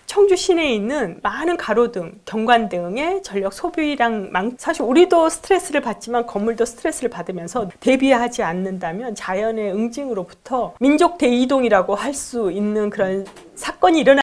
청주 시내에 있는 많은 가로등, 경관등의 전력 소비량 사실 우리도 스트레스를 받지만 건물도 스트레스를 받으면서 대비하지 않는다면 자연의 응징으로부터 민족 대이동이라고 할 수 있는 그런 사건이 일어나.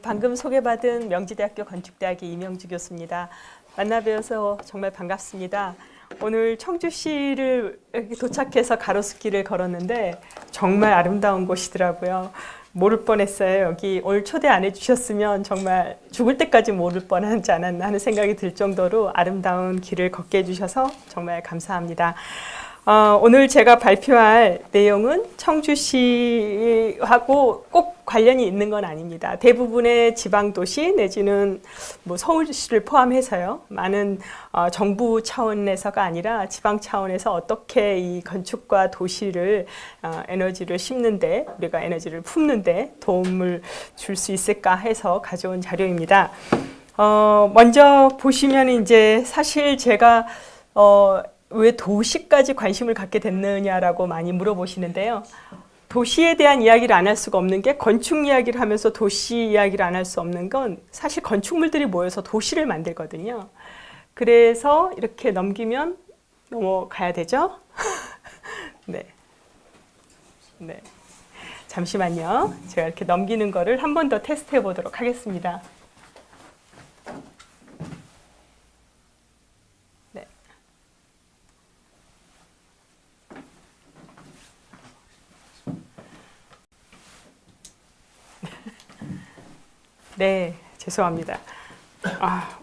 방금 소개받은 명지대학교 건축대학의 이명주 교수입니다. 만나 뵈어서 정말 반갑습니다. 오늘 청주시를 이렇게 도착해서 가로수길을 걸었는데 정말 아름다운 곳이더라고요. 모를 뻔했어요. 여기 오늘 초대 안 해주셨으면 정말 죽을 때까지 모를 뻔하지 않았나 하는 생각이 들 정도로 아름다운 길을 걷게 해주셔서 정말 감사합니다. 오늘 제가 발표할 내용은 청주시하고 꼭 관련이 있는 건 아닙니다. 대부분의 지방도시 내지는 뭐 서울시를 포함해서요. 많은 정부 차원에서가 아니라 지방 차원에서 어떻게 이 건축과 도시를 에너지를 심는데 우리가 에너지를 품는데 도움을 줄 수 있을까 해서 가져온 자료입니다. 먼저 보시면 이제 사실 제가 왜 도시까지 관심을 갖게 됐느냐라고 많이 물어보시는데요. 도시에 대한 이야기를 안 할 수가 없는 게 건축 이야기를 하면서 도시 이야기를 안 할 수 없는 건 사실 건축물들이 모여서 도시를 만들거든요. 그래서 이렇게 넘기면 넘어가야 되죠? 네. 네. 잠시만요. 제가 이렇게 넘기는 거를 한 번 더 테스트해 보도록 하겠습니다. 네, 죄송합니다.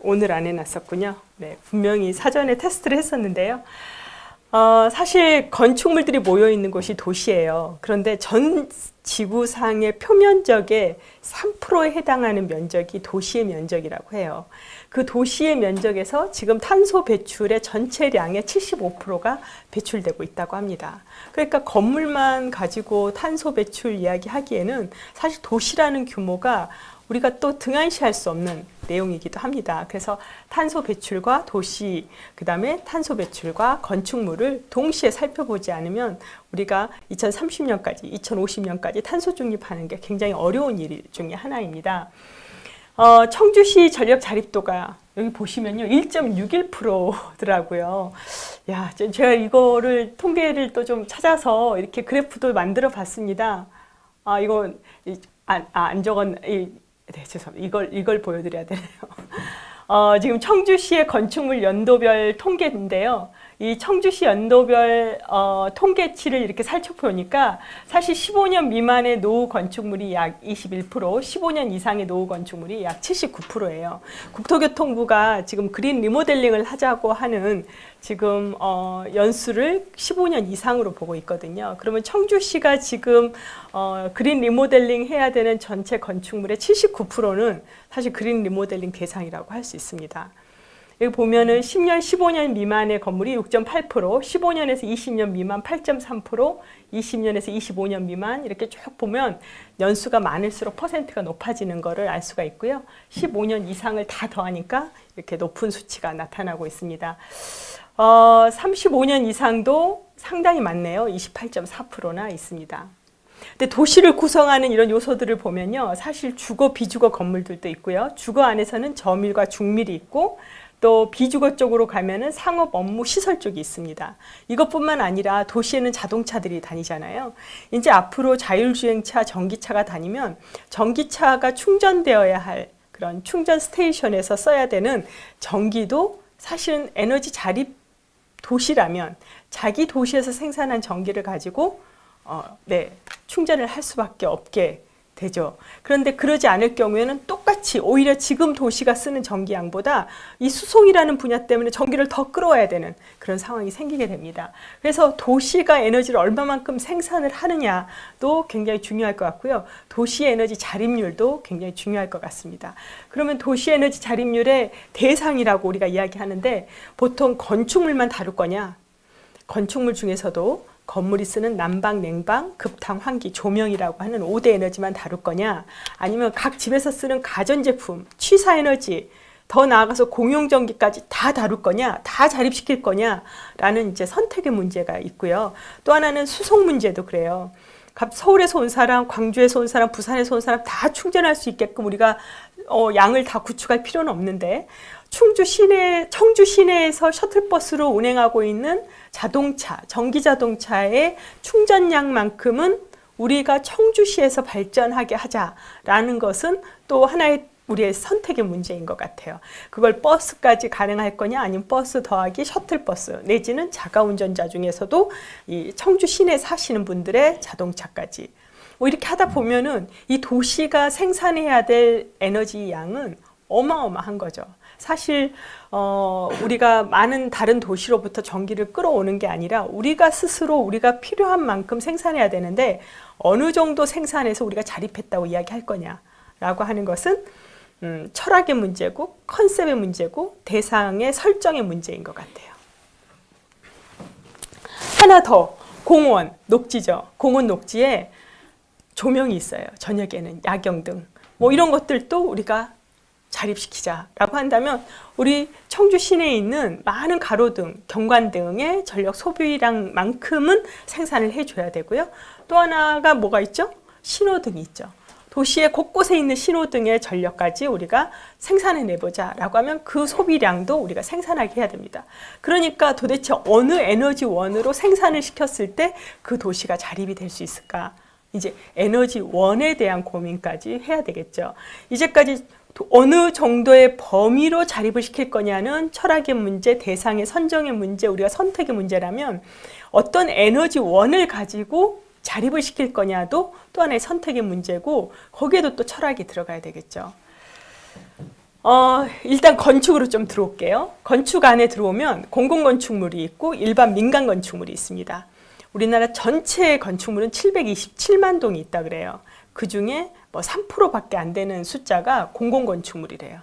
오늘 안 해놨었군요. 네, 분명히 사전에 테스트를 했었는데요. 사실 건축물들이 모여 있는 곳이 도시예요. 그런데 전 지구상의 표면적의 3%에 해당하는 면적이 도시의 면적이라고 해요. 그 도시의 면적에서 지금 탄소 배출의 전체량의 75%가 배출되고 있다고 합니다. 그러니까 건물만 가지고 탄소 배출 이야기하기에는 사실 도시라는 규모가 우리가 또 등한시할 수 없는 내용이기도 합니다. 그래서 탄소 배출과 도시, 그 다음에 탄소 배출과 건축물을 동시에 살펴보지 않으면 우리가 2030년까지, 2050년까지 탄소 중립하는 게 굉장히 어려운 일 중에 하나입니다. 청주시 전력 자립도가 여기 보시면요, 1.61%더라고요. 야, 제가 이거를 통계를 또 좀 찾아서 이렇게 그래프도 만들어 봤습니다. 이건 안 적었. 네, 죄송합니다. 이걸 보여드려야 되네요. 지금 청주시의 건축물 연도별 통계인데요. 이 청주시 연도별 통계치를 이렇게 살펴보니까 사실 15년 미만의 노후 건축물이 약 21%, 15년 이상의 노후 건축물이 약 79%예요. 국토교통부가 지금 그린 리모델링을 하자고 하는 지금 연수를 15년 이상으로 보고 있거든요. 그러면 청주시가 지금 그린 리모델링 해야 되는 전체 건축물의 79%는 사실 그린 리모델링 대상이라고 할 수 있습니다. 여기 보면은 10년, 15년 미만의 건물이 6.8%, 15년에서 20년 미만 8.3%, 20년에서 25년 미만 이렇게 쭉 보면 연수가 많을수록 퍼센트가 높아지는 것을 알 수가 있고요. 15년 이상을 다 더하니까 이렇게 높은 수치가 나타나고 있습니다. 35년 이상도 상당히 많네요. 28.4%나 있습니다. 근데 도시를 구성하는 이런 요소들을 보면요. 사실 주거, 비주거 건물들도 있고요. 주거 안에서는 저밀과 중밀이 있고 또 비주거 쪽으로 가면은 상업 업무 시설 쪽이 있습니다. 이것뿐만 아니라 도시에는 자동차들이 다니잖아요. 이제 앞으로 자율주행차, 전기차가 다니면 전기차가 충전되어야 할 그런 충전 스테이션에서 써야 되는 전기도 사실은 에너지 자립 도시라면 자기 도시에서 생산한 전기를 가지고 충전을 할 수밖에 없게 되죠. 그런데 그러지 않을 경우에는 똑같이 오히려 지금 도시가 쓰는 전기량보다 이 수송이라는 분야 때문에 전기를 더 끌어와야 되는 그런 상황이 생기게 됩니다. 그래서 도시가 에너지를 얼마만큼 생산을 하느냐도 굉장히 중요할 것 같고요. 도시 에너지 자립률도 굉장히 중요할 것 같습니다. 그러면 도시 에너지 자립률의 대상이라고 우리가 이야기하는데 보통 건축물만 다룰 거냐? 건축물 중에서도 건물이 쓰는 난방, 냉방, 급탕, 환기, 조명이라고 하는 5대 에너지만 다룰 거냐, 아니면 각 집에서 쓰는 가전제품, 취사에너지, 더 나아가서 공용전기까지 다 다룰 거냐, 다 자립시킬 거냐라는 이제 선택의 문제가 있고요. 또 하나는 수송 문제도 그래요. 서울에서 온 사람, 광주에서 온 사람, 부산에서 온 사람 다 충전할 수 있게끔 우리가 양을 다 구축할 필요는 없는데, 청주 시내에서 셔틀버스로 운행하고 있는 자동차, 전기자동차의 충전량만큼은 우리가 청주시에서 발전하게 하자라는 것은 또 하나의 우리의 선택의 문제인 것 같아요. 그걸 버스까지 가능할 거냐, 아니면 버스 더하기 셔틀버스, 내지는 자가운전자 중에서도 이 청주 시내 사시는 분들의 자동차까지. 뭐 이렇게 하다 보면은 이 도시가 생산해야 될 에너지 양은 어마어마한 거죠. 사실 우리가 많은 다른 도시로부터 전기를 끌어오는 게 아니라 우리가 스스로 우리가 필요한 만큼 생산해야 되는데, 어느 정도 생산해서 우리가 자립했다고 이야기할 거냐라고 하는 것은 철학의 문제고 컨셉의 문제고 대상의 설정의 문제인 것 같아요. 하나 더, 공원, 녹지죠. 공원 녹지에 조명이 있어요. 저녁에는 야경등, 뭐 이런 것들도 우리가 자립시키자라고 한다면 우리 청주 시내에 있는 많은 가로등, 경관등의 전력 소비량만큼은 생산을 해줘야 되고요. 또 하나가 뭐가 있죠? 신호등이 있죠. 도시의 곳곳에 있는 신호등의 전력까지 우리가 생산해내보자라고 하면 그 소비량도 우리가 생산하게 해야 됩니다. 그러니까 도대체 어느 에너지원으로 생산을 시켰을 때 그 도시가 자립이 될 수 있을까? 이제 에너지원에 대한 고민까지 해야 되겠죠. 이제까지 어느 정도의 범위로 자립을 시킬 거냐는 철학의 문제, 대상의 선정의 문제, 우리가 선택의 문제라면, 어떤 에너지원을 가지고 자립을 시킬 거냐도 또 하나의 선택의 문제고, 거기에도 또 철학이 들어가야 되겠죠. 일단 건축으로 좀 들어올게요. 건축 안에 들어오면 공공건축물이 있고 일반 민간 건축물이 있습니다. 우리나라 전체 건축물은 727만 동이 있다 그래요. 그 중에 뭐 3%밖에 안 되는 숫자가 공공건축물이래요.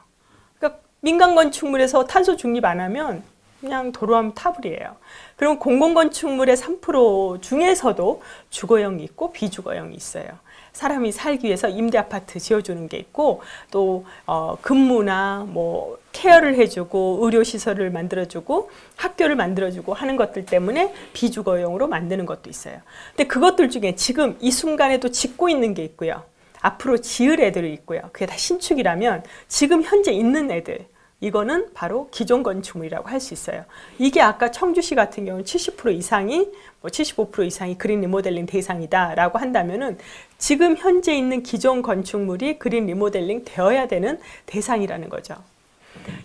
그러니까 민간 건축물에서 탄소 중립 안 하면 그냥 도로하면 타불이에요. 그럼 공공건축물의 3% 중에서도 주거형이 있고 비주거형이 있어요. 사람이 살기 위해서 임대 아파트 지어주는 게 있고, 또 근무나 뭐 케어를 해주고 의료시설을 만들어주고 학교를 만들어주고 하는 것들 때문에 비주거용으로 만드는 것도 있어요. 근데 그것들 중에 지금 이 순간에도 짓고 있는 게 있고요. 앞으로 지을 애들이 있고요. 그게 다 신축이라면 지금 현재 있는 애들, 이거는 바로 기존 건축물이라고 할 수 있어요. 이게 아까 청주시 같은 경우는 70% 이상이, 뭐 75% 이상이 그린 리모델링 대상이다라고 한다면은 지금 현재 있는 기존 건축물이 그린 리모델링 되어야 되는 대상이라는 거죠.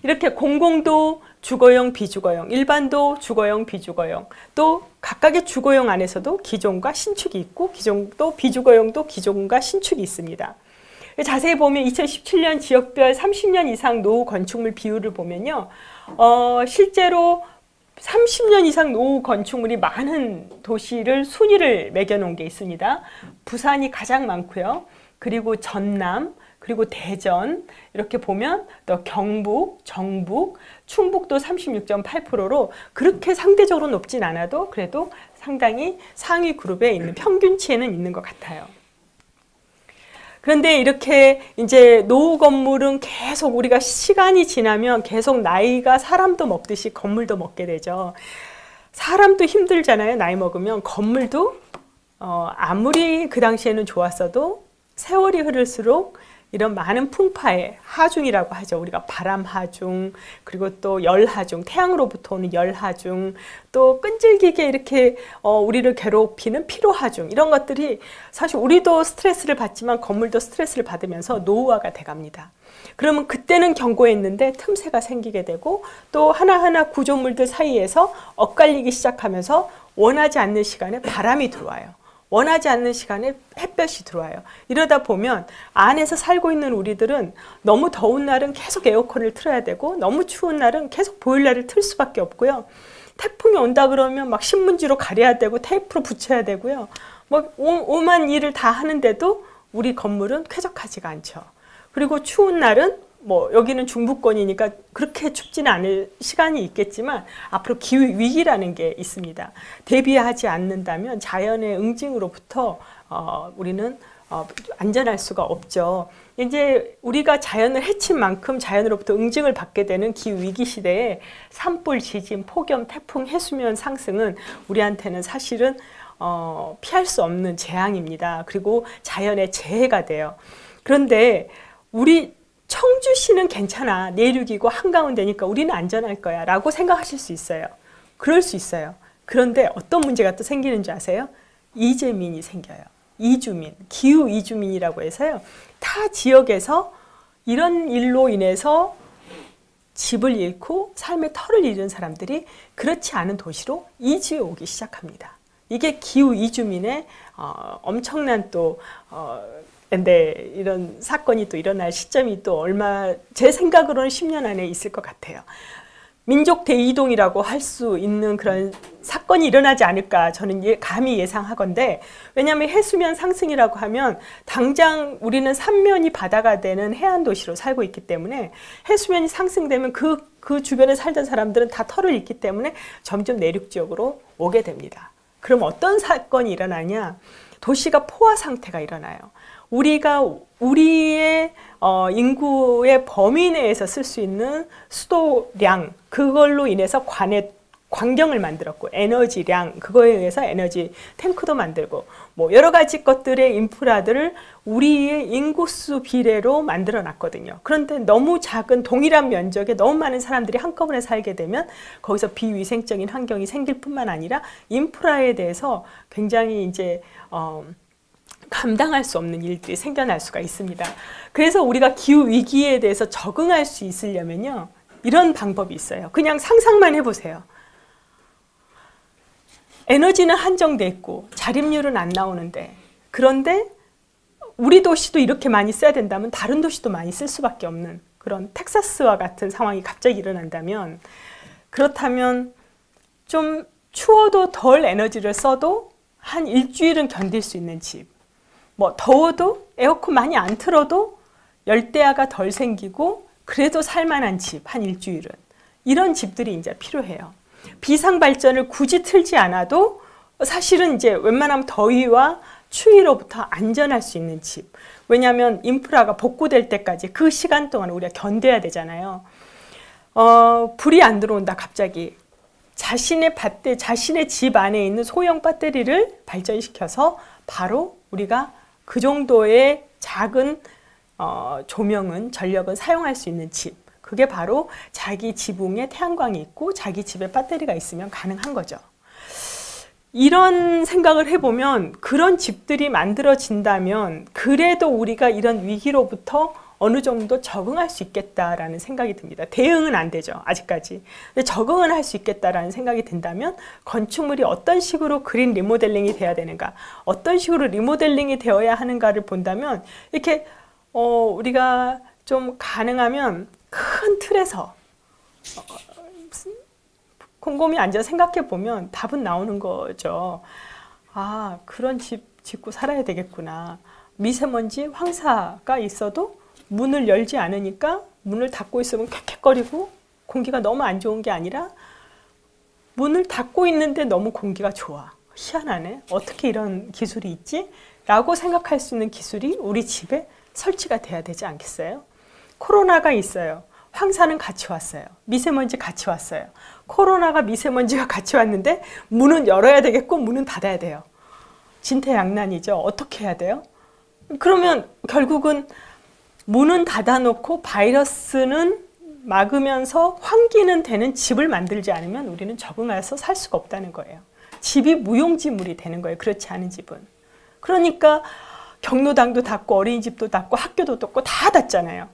이렇게 공공도 주거용, 비주거용, 일반도 주거용, 비주거용, 또 각각의 주거용 안에서도 기존과 신축이 있고, 기존도 비주거용도 기존과 신축이 있습니다. 자세히 보면 2017년 지역별 30년 이상 노후 건축물 비율을 보면요, 실제로 30년 이상 노후 건축물이 많은 도시를 순위를 매겨놓은 게 있습니다. 부산이 가장 많고요. 그리고 전남, 그리고 대전, 이렇게 보면 또 경북, 정북, 충북도 36.8%로 그렇게 상대적으로 높진 않아도 그래도 상당히 상위 그룹에 있는, 평균치에는 있는 것 같아요. 그런데 이렇게 이제 노후 건물은 계속 우리가 시간이 지나면 계속 나이가 사람도 먹듯이 건물도 먹게 되죠. 사람도 힘들잖아요. 나이 먹으면. 건물도 아무리 그 당시에는 좋았어도 세월이 흐를수록 이런 많은 풍파의 하중이라고 하죠. 우리가 바람 하중, 그리고 또 열 하중, 태양으로부터 오는 열 하중, 또 끈질기게 이렇게 우리를 괴롭히는 피로 하중, 이런 것들이 사실 우리도 스트레스를 받지만 건물도 스트레스를 받으면서 노후화가 돼갑니다. 그러면 그때는 견고했는데 틈새가 생기게 되고, 또 하나하나 구조물들 사이에서 엇갈리기 시작하면서 원하지 않는 시간에 바람이 들어와요. 원하지 않는 시간에 햇볕이 들어와요. 이러다 보면 안에서 살고 있는 우리들은 너무 더운 날은 계속 에어컨을 틀어야 되고 너무 추운 날은 계속 보일러를 틀 수밖에 없고요. 태풍이 온다 그러면 막 신문지로 가려야 되고 테이프로 붙여야 되고요. 뭐 오만 일을 다 하는데도 우리 건물은 쾌적하지가 않죠. 그리고 추운 날은 뭐 여기는 중부권이니까 그렇게 춥지는 않을 시간이 있겠지만 앞으로 기후 위기라는 게 있습니다. 대비하지 않는다면 자연의 응징으로부터 우리는 안전할 수가 없죠. 이제 우리가 자연을 해친 만큼 자연으로부터 응징을 받게 되는 기후 위기 시대에 산불, 지진, 폭염, 태풍, 해수면 상승은 우리한테는 사실은 피할 수 없는 재앙입니다. 그리고 자연의 재해가 돼요. 그런데 우리 청주시는 괜찮아. 내륙이고 한가운데니까 우리는 안전할 거야 라고 생각하실 수 있어요. 그럴 수 있어요. 그런데 어떤 문제가 또 생기는 줄 아세요? 이재민이 생겨요. 이주민, 기후 이주민이라고 해서요. 타 지역에서 이런 일로 인해서 집을 잃고 삶의 터를 잃은 사람들이 그렇지 않은 도시로 이주해 오기 시작합니다. 이게 기후 이주민의 엄청난 또 근데 이런 사건이 또 일어날 시점이 또 제 생각으로는 10년 안에 있을 것 같아요. 민족 대이동이라고 할 수 있는 그런 사건이 일어나지 않을까 저는 감히 예상하건데, 왜냐하면 해수면 상승이라고 하면 당장 우리는 삼면이 바다가 되는 해안 도시로 살고 있기 때문에 해수면이 상승되면 그 주변에 살던 사람들은 다 터를 잃기 때문에 점점 내륙 지역으로 오게 됩니다. 그럼 어떤 사건이 일어나냐? 도시가 포화 상태가 일어나요. 우리가 우리의 인구의 범위 내에서 쓸 수 있는 수도량, 그걸로 인해서 광경을 만들었고, 에너지량, 그거에 의해서 에너지 탱크도 만들고, 뭐 여러 가지 것들의 인프라들을 우리의 인구수 비례로 만들어 놨거든요. 그런데 너무 작은 동일한 면적에 너무 많은 사람들이 한꺼번에 살게 되면 거기서 비위생적인 환경이 생길 뿐만 아니라 인프라에 대해서 굉장히 이제 감당할 수 없는 일들이 생겨날 수가 있습니다. 그래서 우리가 기후 위기에 대해서 적응할 수 있으려면요, 이런 방법이 있어요. 그냥 상상만 해보세요. 에너지는 한정돼 있고 자립률은 안 나오는데, 그런데 우리 도시도 이렇게 많이 써야 된다면 다른 도시도 많이 쓸 수밖에 없는 그런 텍사스와 같은 상황이 갑자기 일어난다면, 그렇다면 좀 추워도 덜 에너지를 써도 한 일주일은 견딜 수 있는 집, 뭐 더워도 에어컨 많이 안 틀어도 열대야가 덜 생기고 그래도 살만한 집 한 일주일은, 이런 집들이 이제 필요해요. 비상발전을 굳이 틀지 않아도 사실은 이제 웬만하면 더위와 추위로부터 안전할 수 있는 집. 왜냐하면 인프라가 복구될 때까지 그 시간 동안 우리가 견뎌야 되잖아요. 불이 안 들어온다 갑자기. 자신의 집 안에 있는 소형 배터리를 발전시켜서 바로 우리가 그 정도의 작은 조명은, 전력은 사용할 수 있는 집. 그게 바로 자기 지붕에 태양광이 있고 자기 집에 배터리가 있으면 가능한 거죠. 이런 생각을 해보면 그런 집들이 만들어진다면 그래도 우리가 이런 위기로부터 어느 정도 적응할 수 있겠다라는 생각이 듭니다. 대응은 안 되죠, 아직까지. 근데 적응은 할 수 있겠다라는 생각이 든다면 건축물이 어떤 식으로 그린 리모델링이 돼야 되는가, 어떤 식으로 리모델링이 되어야 하는가를 본다면 이렇게 우리가 좀 가능하면 큰 틀에서 곰곰이 앉아 생각해 보면 답은 나오는 거죠. 아, 그런 집 짓고 살아야 되겠구나. 미세먼지, 황사가 있어도 문을 열지 않으니까 문을 닫고 있으면 캑캑거리고 공기가 너무 안 좋은 게 아니라 문을 닫고 있는데 너무 공기가 좋아. 희한하네. 어떻게 이런 기술이 있지? 라고 생각할 수 있는 기술이 우리 집에 설치가 돼야 되지 않겠어요? 코로나가 있어요. 황사는 같이 왔어요. 미세먼지 같이 왔어요. 코로나가 미세먼지가 같이 왔는데 문은 열어야 되겠고 문은 닫아야 돼요. 진퇴양난이죠. 어떻게 해야 돼요? 그러면 결국은 문은 닫아놓고 바이러스는 막으면서 환기는 되는 집을 만들지 않으면 우리는 적응해서 살 수가 없다는 거예요. 집이 무용지물이 되는 거예요. 그렇지 않은 집은. 그러니까 경로당도 닫고 어린이집도 닫고 학교도 닫고 다 닫잖아요.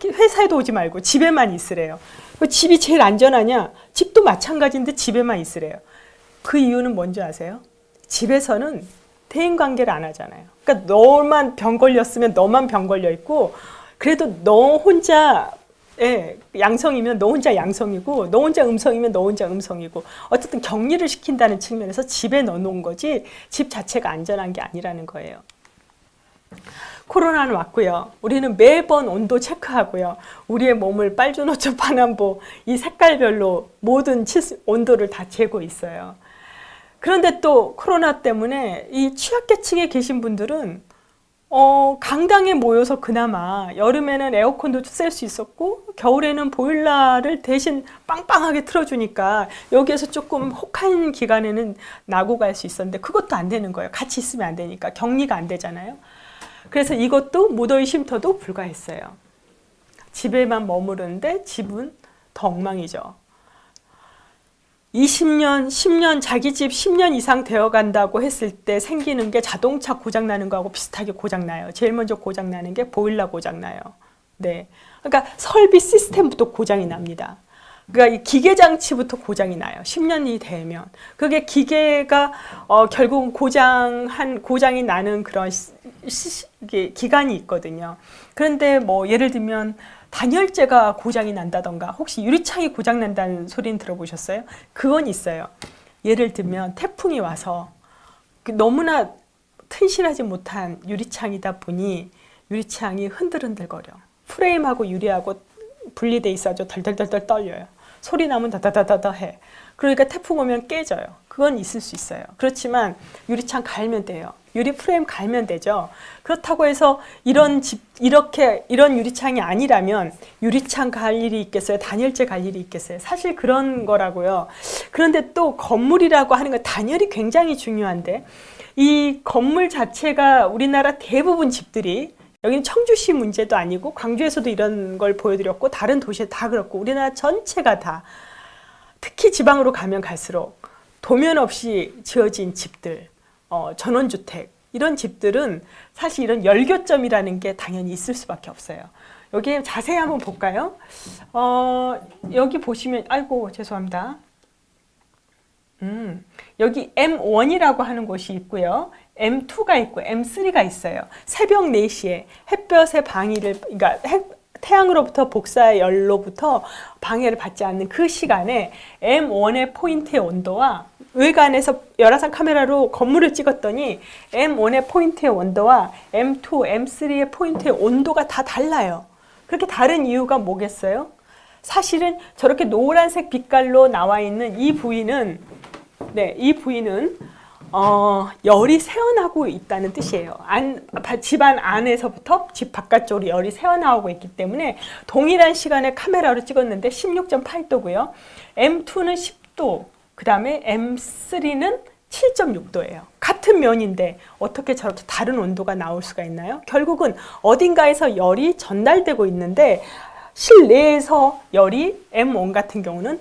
회사에도 오지 말고 집에만 있으래요. 집이 제일 안전하냐? 집도 마찬가지인데 집에만 있으래요. 그 이유는 뭔지 아세요? 집에서는 대인관계를 안 하잖아요. 그러니까 너만 병 걸렸으면 너만 병 걸려 있고, 그래도 너 혼자 양성이면 너 혼자 양성이고, 너 혼자 음성이면 너 혼자 음성이고, 어쨌든 격리를 시킨다는 측면에서 집에 넣어놓은 거지 집 자체가 안전한 게 아니라는 거예요. 코로나는 왔고요. 우리는 매번 온도 체크하고요. 우리의 몸을 빨주노초 파남보 이 색깔별로 모든 온도를 다 재고 있어요. 그런데 또 코로나 때문에 이 취약계층에 계신 분들은 강당에 모여서 그나마 여름에는 에어컨도 쐴 수 있었고 겨울에는 보일러를 대신 빵빵하게 틀어주니까 여기에서 조금 혹한 기간에는 나고 갈 수 있었는데 그것도 안 되는 거예요. 같이 있으면 안 되니까 격리가 안 되잖아요. 그래서 이것도 무더위 쉼터도 불가했어요. 집에만 머무르는데 집은 더 엉망이죠. 20년, 10년, 자기 집 10년 이상 되어 간다고 했을 때 생기는 게 자동차 고장 나는 거하고 비슷하게 고장 나요. 제일 먼저 고장 나는 게 보일러 고장 나요. 네. 그러니까 설비 시스템부터 고장이 납니다. 그러니까 이 기계 장치부터 고장이 나요. 10년이 되면. 그게 기계가 결국은 고장이 나는 그런 기간이 있거든요. 그런데 뭐 예를 들면 단열재가 고장이 난다던가, 혹시 유리창이 고장 난다는 소리는 들어보셨어요? 그건 있어요. 예를 들면 태풍이 와서 너무나 튼실하지 못한 유리창이다 보니 유리창이 흔들흔들거려. 프레임하고 유리하고 분리돼 있어서 덜덜덜덜 떨려요. 소리 나면 다다다다다 해. 그러니까 태풍 오면 깨져요. 그건 있을 수 있어요. 그렇지만 유리창 갈면 돼요. 유리 프레임 갈면 되죠. 그렇다고 해서 이런 유리창이 아니라면 유리창 갈 일이 있겠어요? 단열재 갈 일이 있겠어요? 사실 그런 거라고요. 그런데 또 건물이라고 하는 건 단열이 굉장히 중요한데, 이 건물 자체가 우리나라 대부분 집들이, 여기는 청주시 문제도 아니고 광주에서도 이런 걸 보여드렸고 다른 도시에 다 그렇고 우리나라 전체가 다, 특히 지방으로 가면 갈수록 도면 없이 지어진 집들, 전원주택, 이런 집들은 사실 이런 열교점이라는 게 당연히 있을 수밖에 없어요. 여기 자세히 한번 볼까요? 여기 보시면, 아이고 죄송합니다. 여기 M1이라고 하는 곳이 있고요. M2가 있고 M3가 있어요. 새벽 4시에 햇볕의 방해를, 그러니까 태양으로부터 복사의 열로부터 방해를 받지 않는 그 시간에 M1의 포인트의 온도와, 외관에서 열화상 카메라로 건물을 찍었더니 M1의 포인트의 온도와 M2, M3의 포인트의 온도가 다 달라요. 그렇게 다른 이유가 뭐겠어요? 사실은 저렇게 노란색 빛깔로 나와 있는 이 부위는, 열이 새어나오고 있다는 뜻이에요. 집안 안에서부터 집 바깥쪽으로 열이 새어나오고 있기 때문에 동일한 시간에 카메라로 찍었는데 16.8도고요. M2는 10도, 그 다음에 M3는 7.6도예요. 같은 면인데 어떻게 저렇게 다른 온도가 나올 수가 있나요? 결국은 어딘가에서 열이 전달되고 있는데 실내에서 열이, M1 같은 경우는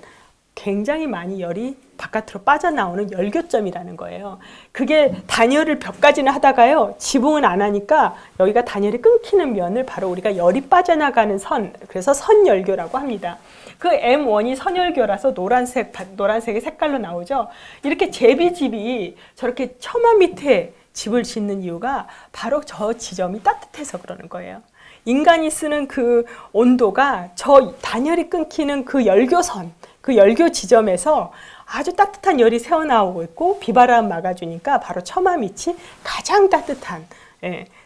굉장히 많이 열이 바깥으로 빠져나오는 열교점이라는 거예요. 그게 단열을 몇 가지나 하다가요, 지붕은 안 하니까 여기가 단열이 끊기는 면을 바로 우리가 열이 빠져나가는 선, 그래서 선열교라고 합니다. 그 M1이 선열교라서 노란색의 색깔로 나오죠. 이렇게 제비집이 저렇게 처마 밑에 집을 짓는 이유가 바로 저 지점이 따뜻해서 그러는 거예요. 인간이 쓰는 그 온도가 저 단열이 끊기는 그 열교선, 그 열교 지점에서 아주 따뜻한 열이 새어나오고 있고 비바람 막아주니까 바로 처마 밑이 가장 따뜻한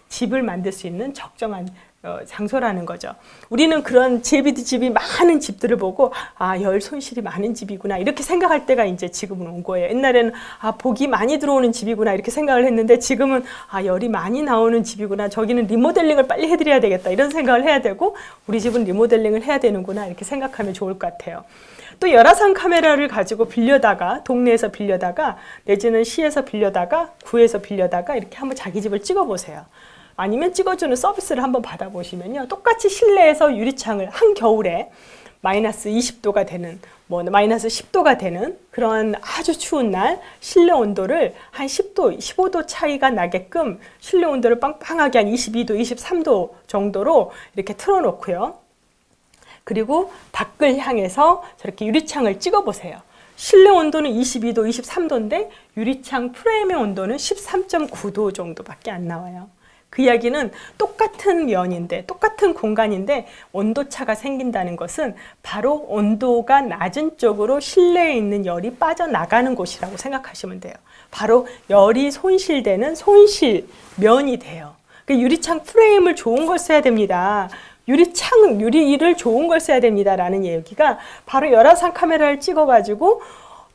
집을 만들 수 있는 적정한 장소라는 거죠. 우리는 그런 제비집이 많은 집들을 보고 열 손실이 많은 집이구나 이렇게 생각할 때가 이제 지금은 온 거예요. 옛날에는 복이 많이 들어오는 집이구나 이렇게 생각을 했는데 지금은 열이 많이 나오는 집이구나, 저기는 리모델링을 빨리 해드려야 되겠다 이런 생각을 해야 되고, 우리 집은 리모델링을 해야 되는구나 이렇게 생각하면 좋을 것 같아요. 또 열화상 카메라를 가지고 빌려다가, 동네에서 빌려다가, 내지는 시에서 빌려다가, 구에서 빌려다가 이렇게 한번 자기 집을 찍어보세요. 아니면 찍어주는 서비스를 한번 받아보시면요, 똑같이 실내에서 유리창을 한겨울에 마이너스 20도가 되는, 마이너스 10도가 되는 그런 아주 추운 날 실내 온도를 한 10도, 15도 차이가 나게끔 실내 온도를 빵빵하게 한 22도, 23도 정도로 이렇게 틀어놓고요. 그리고 밖을 향해서 저렇게 유리창을 찍어보세요. 실내 온도는 22도, 23도인데 유리창 프레임의 온도는 13.9도 정도밖에 안 나와요. 그 이야기는 똑같은 면인데, 똑같은 공간인데 온도차가 생긴다는 것은 바로 온도가 낮은 쪽으로 실내에 있는 열이 빠져나가는 곳이라고 생각하시면 돼요. 바로 열이 손실되는 손실면이 돼요. 그 유리창 프레임을 좋은 걸 써야 됩니다. 유리를 좋은 걸 써야 됩니다라는 얘기가 바로 열화상 카메라를 찍어가지고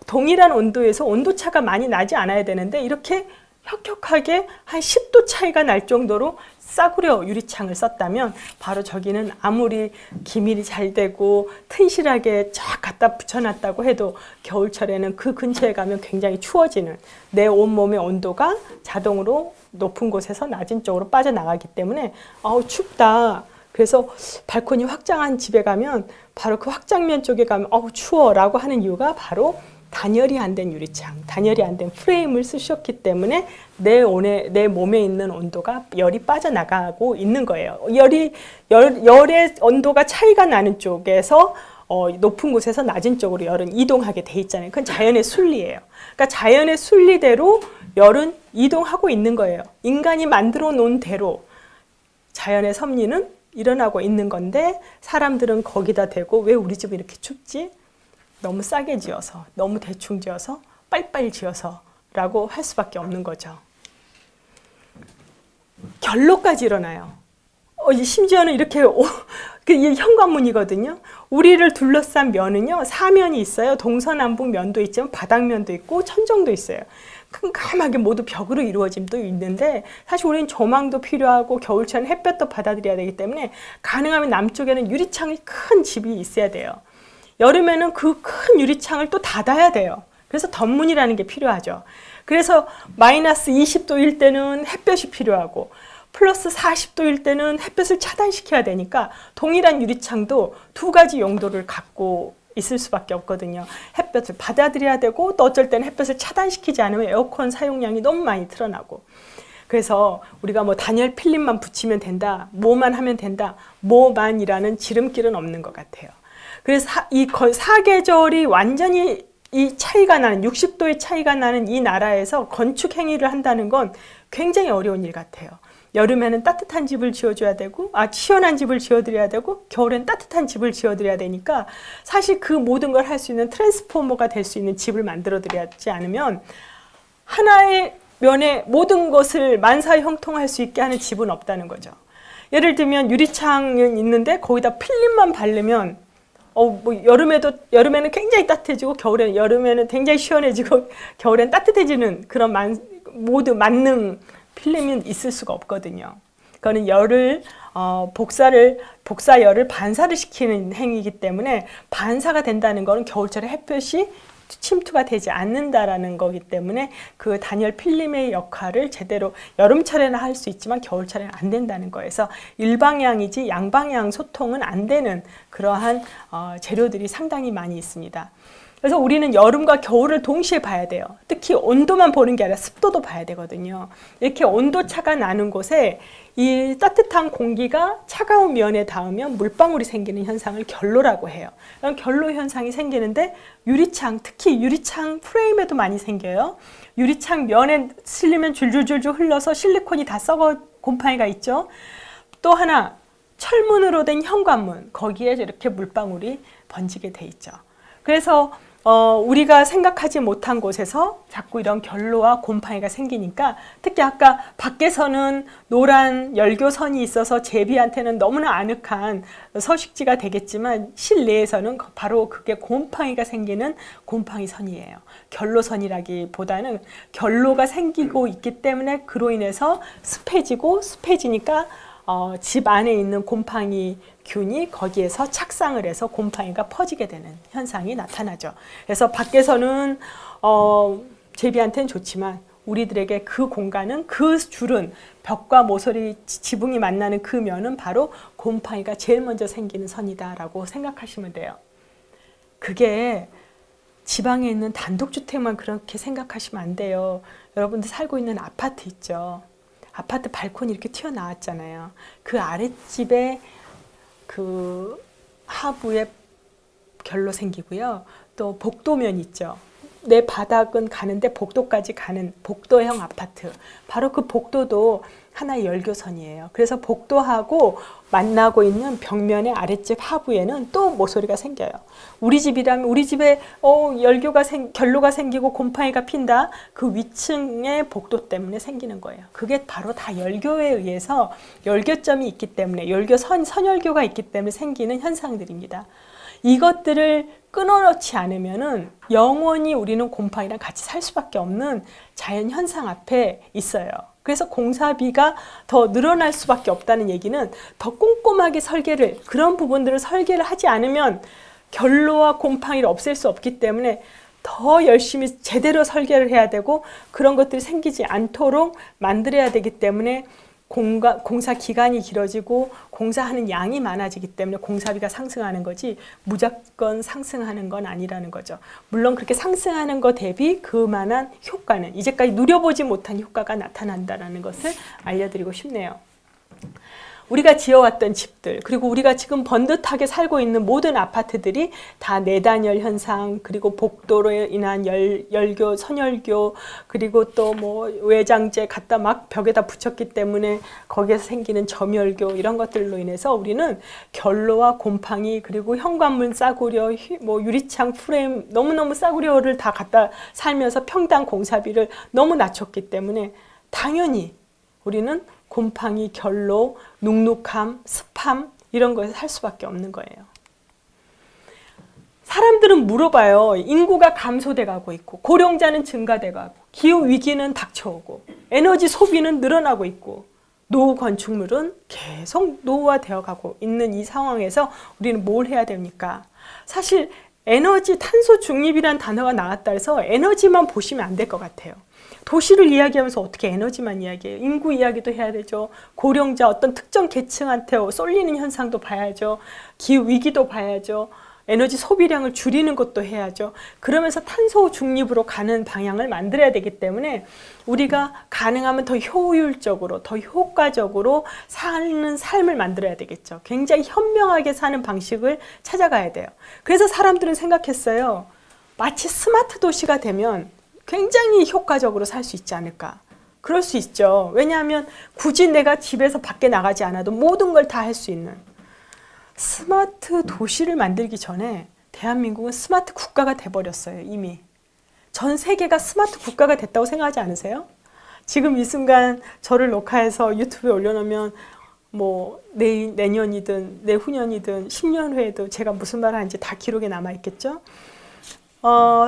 동일한 온도에서 온도차가 많이 나지 않아야 되는데 이렇게 혁혁하게 한 10도 차이가 날 정도로 싸구려 유리창을 썼다면 바로 저기는 아무리 기밀이 잘 되고 튼실하게 쫙 갖다 붙여놨다고 해도 겨울철에는 그 근처에 가면 굉장히 추워지는, 내 온몸의 온도가 자동으로 높은 곳에서 낮은 쪽으로 빠져나가기 때문에 춥다. 그래서 발코니 확장한 집에 가면 바로 그 확장면 쪽에 가면 추워 라고 하는 이유가 바로 단열이 안 된 유리창, 단열이 안 된 프레임을 쓰셨기 때문에 내 몸에 있는 온도가 열이 빠져나가고 있는 거예요. 열의 온도가 차이가 나는 쪽에서 높은 곳에서 낮은 쪽으로 열은 이동하게 돼 있잖아요. 그건 자연의 순리예요. 그러니까 자연의 순리대로 열은 이동하고 있는 거예요. 인간이 만들어 놓은 대로 자연의 섭리는 일어나고 있는 건데 사람들은 거기다 대고 왜 우리 집은 이렇게 춥지? 너무 싸게 지어서, 너무 대충 지어서, 빨리빨리 지어서 라고 할 수밖에 없는 거죠. 결로까지 일어나요. 심지어는 이렇게 이 현관문이거든요. 우리를 둘러싼 면은요, 사면이 있어요. 동서남북 면도 있지만 바닥면도 있고 천정도 있어요. 깜깜하게 모두 벽으로 이루어짐도 있는데 사실 우리는 조망도 필요하고 겨울철엔 햇볕도 받아들여야 되기 때문에 가능하면 남쪽에는 유리창이 큰 집이 있어야 돼요. 여름에는 그 큰 유리창을 또 닫아야 돼요. 그래서 덧문이라는 게 필요하죠. 그래서 마이너스 20도일 때는 햇볕이 필요하고 플러스 40도일 때는 햇볕을 차단시켜야 되니까 동일한 유리창도 두 가지 용도를 갖고 있을 수밖에 없거든요. 햇볕을 받아들여야 되고 또 어쩔 때는 햇볕을 차단시키지 않으면 에어컨 사용량이 너무 많이 드러나고, 그래서 우리가 단열 필름만 붙이면 된다, 뭐만 하면 된다, 뭐만이라는 지름길은 없는 것 같아요. 그래서 이 사계절이 완전히 이 차이가 나는 60도의 차이가 나는 이 나라에서 건축 행위를 한다는 건 굉장히 어려운 일 같아요. 여름에는 따뜻한 집을 지어줘야 되고 시원한 집을 지어드려야 되고 겨울엔 따뜻한 집을 지어드려야 되니까 사실 그 모든 걸 할 수 있는 트랜스포머가 될 수 있는 집을 만들어드리지 않으면 하나의 면에 모든 것을 만사형통할 수 있게 하는 집은 없다는 거죠. 예를 들면 유리창은 있는데 거기다 필름만 바르면 여름에는 굉장히 따뜻해지고 여름에는 굉장히 시원해지고 겨울엔 따뜻해지는 그런 모두 만능 필름이 있을 수가 없거든요. 그거는 열을 복사열을 반사를 시키는 행위이기 때문에 반사가 된다는 것은 겨울철에 햇볕이 침투가 되지 않는다라는 거기 때문에 그 단열 필름의 역할을 제대로 여름철에는 할 수 있지만 겨울철에는 안 된다는 거에서 일방향이지 양방향 소통은 안 되는 그러한 재료들이 상당히 많이 있습니다. 그래서 우리는 여름과 겨울을 동시에 봐야 돼요. 특히 온도만 보는 게 아니라 습도도 봐야 되거든요. 이렇게 온도차가 나는 곳에 이 따뜻한 공기가 차가운 면에 닿으면 물방울이 생기는 현상을 결로라고 해요. 그런 결로 현상이 생기는데 특히 유리창 프레임에도 많이 생겨요. 유리창 면에 실리면 줄줄줄줄 흘러서 실리콘이 다 썩어 곰팡이가 있죠. 또 하나, 철문으로 된 현관문, 거기에 이렇게 물방울이 번지게 돼 있죠. 그래서 우리가 생각하지 못한 곳에서 자꾸 이런 결로와 곰팡이가 생기니까, 특히 아까 밖에서는 노란 열교선이 있어서 제비한테는 너무나 아늑한 서식지가 되겠지만 실내에서는 바로 그게 곰팡이가 생기는 곰팡이선이에요. 결로선이라기보다는 결로가 생기고 있기 때문에 그로 인해서 습해지니까 집 안에 있는 곰팡이 균이 거기에서 착상을 해서 곰팡이가 퍼지게 되는 현상이 나타나죠. 그래서 밖에서는 제비한테는 좋지만 우리들에게 그 공간은, 그 줄은, 벽과 모서리 지붕이 만나는 그 면은 바로 곰팡이가 제일 먼저 생기는 선이다라고 생각하시면 돼요. 그게 지방에 있는 단독주택만 그렇게 생각하시면 안 돼요. 여러분들 살고 있는 아파트 있죠. 아파트 발코니 이렇게 튀어나왔잖아요. 그 아랫집에 그 하부에 결로 생기고요. 또 복도면 있죠. 내 바닥은 가는데 복도까지 가는 복도형 아파트. 바로 그 복도도 하나의 열교선이에요. 그래서 복도하고 만나고 있는 벽면의 아랫집 하부에는 또 모서리가 생겨요. 우리 집이라면 우리 집에 결로가 생기고 곰팡이가 핀다. 그 위층의 복도 때문에 생기는 거예요. 그게 바로 다 열교에 의해서 열교점이 있기 때문에 선열교가 있기 때문에 생기는 현상들입니다. 이것들을 끊어놓지 않으면은 영원히 우리는 곰팡이랑 같이 살 수밖에 없는 자연 현상 앞에 있어요. 그래서 공사비가 더 늘어날 수밖에 없다는 얘기는 더 꼼꼼하게 그런 부분들을 설계를 하지 않으면 결로와 곰팡이를 없앨 수 없기 때문에 더 열심히 제대로 설계를 해야 되고 그런 것들이 생기지 않도록 만들어야 되기 때문에 공사 기간이 길어지고 공사하는 양이 많아지기 때문에 공사비가 상승하는 거지 무조건 상승하는 건 아니라는 거죠. 물론 그렇게 상승하는 것 대비 그만한 효과는 이제까지 누려보지 못한 효과가 나타난다는 것을 알려드리고 싶네요. 우리가 지어왔던 집들 그리고 우리가 지금 번듯하게 살고 있는 모든 아파트들이 다 내단열 현상 그리고 복도로 인한 열교, 선열교 그리고 또 뭐 외장재 갖다 막 벽에다 붙였기 때문에 거기에서 생기는 점열교 이런 것들로 인해서 우리는 결로와 곰팡이 그리고 현관문 싸구려 뭐 유리창 프레임 너무너무 싸구려를 다 갖다 살면서 평당 공사비를 너무 낮췄기 때문에 당연히 우리는 곰팡이, 결로, 눅눅함, 습함 이런 거에서 살 수밖에 없는 거예요. 사람들은 물어봐요. 인구가 감소돼 가고 있고 고령자는 증가돼 가고 기후위기는 닥쳐오고 에너지 소비는 늘어나고 있고 노후 건축물은 계속 노후화되어 가고 있는 이 상황에서 우리는 뭘 해야 됩니까? 사실 에너지 탄소 중립이라는 단어가 나왔다 해서 에너지만 보시면 안 될 것 같아요. 도시를 이야기하면서 어떻게 에너지만 이야기해요? 인구 이야기도 해야 되죠. 고령자 어떤 특정 계층한테 쏠리는 현상도 봐야죠. 기후위기도 봐야죠. 에너지 소비량을 줄이는 것도 해야죠. 그러면서 탄소 중립으로 가는 방향을 만들어야 되기 때문에 우리가 가능하면 더 효율적으로, 더 효과적으로 사는 삶을 만들어야 되겠죠. 굉장히 현명하게 사는 방식을 찾아가야 돼요. 그래서 사람들은 생각했어요. 마치 스마트 도시가 되면 굉장히 효과적으로 살 수 있지 않을까. 그럴 수 있죠. 왜냐하면 굳이 내가 집에서 밖에 나가지 않아도 모든 걸 다 할 수 있는 스마트 도시를 만들기 전에 대한민국은 스마트 국가가 돼버렸어요. 이미. 전 세계가 스마트 국가가 됐다고 생각하지 않으세요? 지금 이 순간 저를 녹화해서 유튜브에 올려놓으면 뭐 내년이든 내후년이든 10년 후에도 제가 무슨 말을 하는지 다 기록에 남아있겠죠?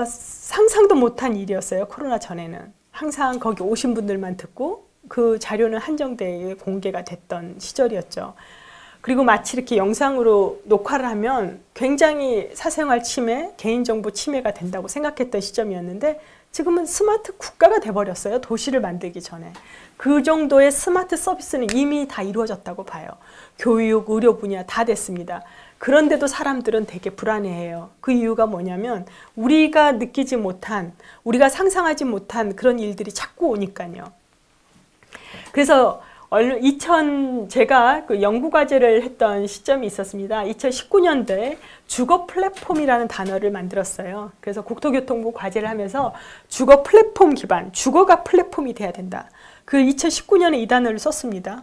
상상도 못한 일이었어요. 코로나 전에는. 항상 거기 오신 분들만 듣고 그 자료는 한정되게 공개가 됐던 시절이었죠. 그리고 마치 이렇게 영상으로 녹화를 하면 굉장히 사생활 침해, 개인정보 침해가 된다고 생각했던 시점이었는데 지금은 스마트 국가가 돼버렸어요. 도시를 만들기 전에. 그 정도의 스마트 서비스는 이미 다 이루어졌다고 봐요. 교육, 의료 분야 다 됐습니다. 그런데도 사람들은 되게 불안해해요. 그 이유가 뭐냐면 우리가 느끼지 못한, 우리가 상상하지 못한 그런 일들이 자꾸 오니까요. 그래서 제가 그 연구과제를 했던 시점이 있었습니다. 2019년도에 주거 플랫폼이라는 단어를 만들었어요. 그래서 국토교통부 과제를 하면서 주거 플랫폼 기반, 주거가 플랫폼이 돼야 된다. 그 2019년에 이 단어를 썼습니다.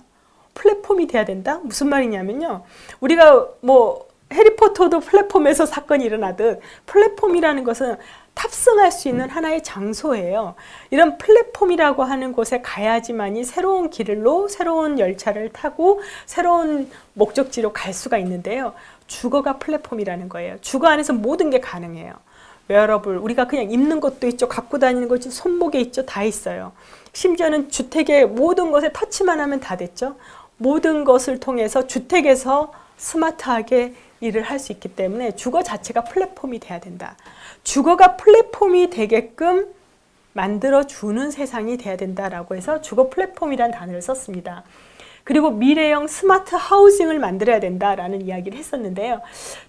플랫폼이 돼야 된다? 무슨 말이냐면요. 우리가 뭐 해리포터도 플랫폼에서 사건이 일어나듯 플랫폼이라는 것은 탑승할 수 있는 하나의 장소예요. 이런 플랫폼이라고 하는 곳에 가야지만이 새로운 길로 새로운 열차를 타고 새로운 목적지로 갈 수가 있는데요. 주거가 플랫폼이라는 거예요. 주거 안에서 모든 게 가능해요. 웨어러블, 우리가 그냥 입는 것도 있죠. 갖고 다니는 것도 손목에 있죠. 다 있어요. 심지어는 주택의 모든 것에 터치만 하면 다 됐죠. 모든 것을 통해서 주택에서 스마트하게 일을 할 수 있기 때문에 주거 자체가 플랫폼이 돼야 된다. 주거가 플랫폼이 되게끔 만들어주는 세상이 돼야 된다라고 해서 주거 플랫폼이라는 단어를 썼습니다. 그리고 미래형 스마트 하우징을 만들어야 된다라는 이야기를 했었는데요.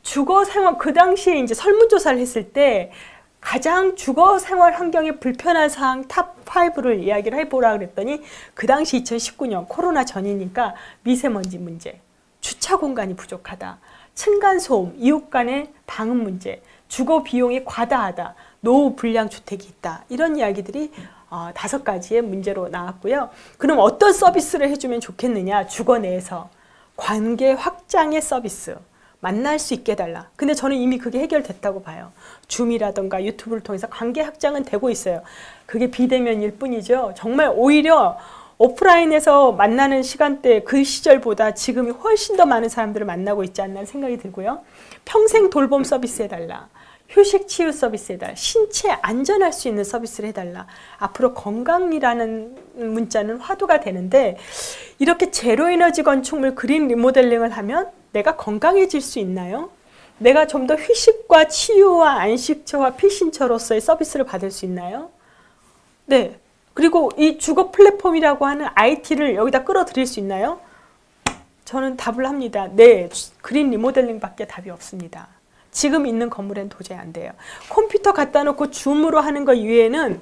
주거 생활, 그 당시에 이제 설문조사를 했을 때 가장 주거 생활 환경이 불편한 사항 탑 5를 이야기를 해보라 그랬더니 그 당시 2019년 코로나 전이니까 미세먼지 문제, 주차 공간이 부족하다, 층간소음, 이웃 간의 방음 문제, 주거 비용이 과다하다, 노후 불량 주택이 있다. 이런 이야기들이 5가지의 문제로 나왔고요. 그럼 어떤 서비스를 해주면 좋겠느냐? 주거 내에서 관계 확장의 서비스, 만날 수 있게 해달라. 근데 저는 이미 그게 해결됐다고 봐요. 줌이라던가 유튜브를 통해서 관계 확장은 되고 있어요. 그게 비대면일 뿐이죠. 정말 오히려 오프라인에서 만나는 시간대 그 시절보다 지금이 훨씬 더 많은 사람들을 만나고 있지 않나 생각이 들고요. 평생 돌봄 서비스 해달라. 휴식 치유 서비스 해달라. 신체 안전할 수 있는 서비스를 해달라. 앞으로 건강이라는 문자는 화두가 되는데 이렇게 제로에너지 건축물 그린 리모델링을 하면 내가 건강해질 수 있나요? 내가 좀 더 휴식과 치유와 안식처와 필신처로서의 서비스를 받을 수 있나요? 네. 그리고 이 주거 플랫폼이라고 하는 IT를 여기다 끌어들일 수 있나요? 저는 답을 합니다. 네. 그린 리모델링밖에 답이 없습니다. 지금 있는 건물엔 도저히 안 돼요. 컴퓨터 갖다 놓고 줌으로 하는 것 이외에는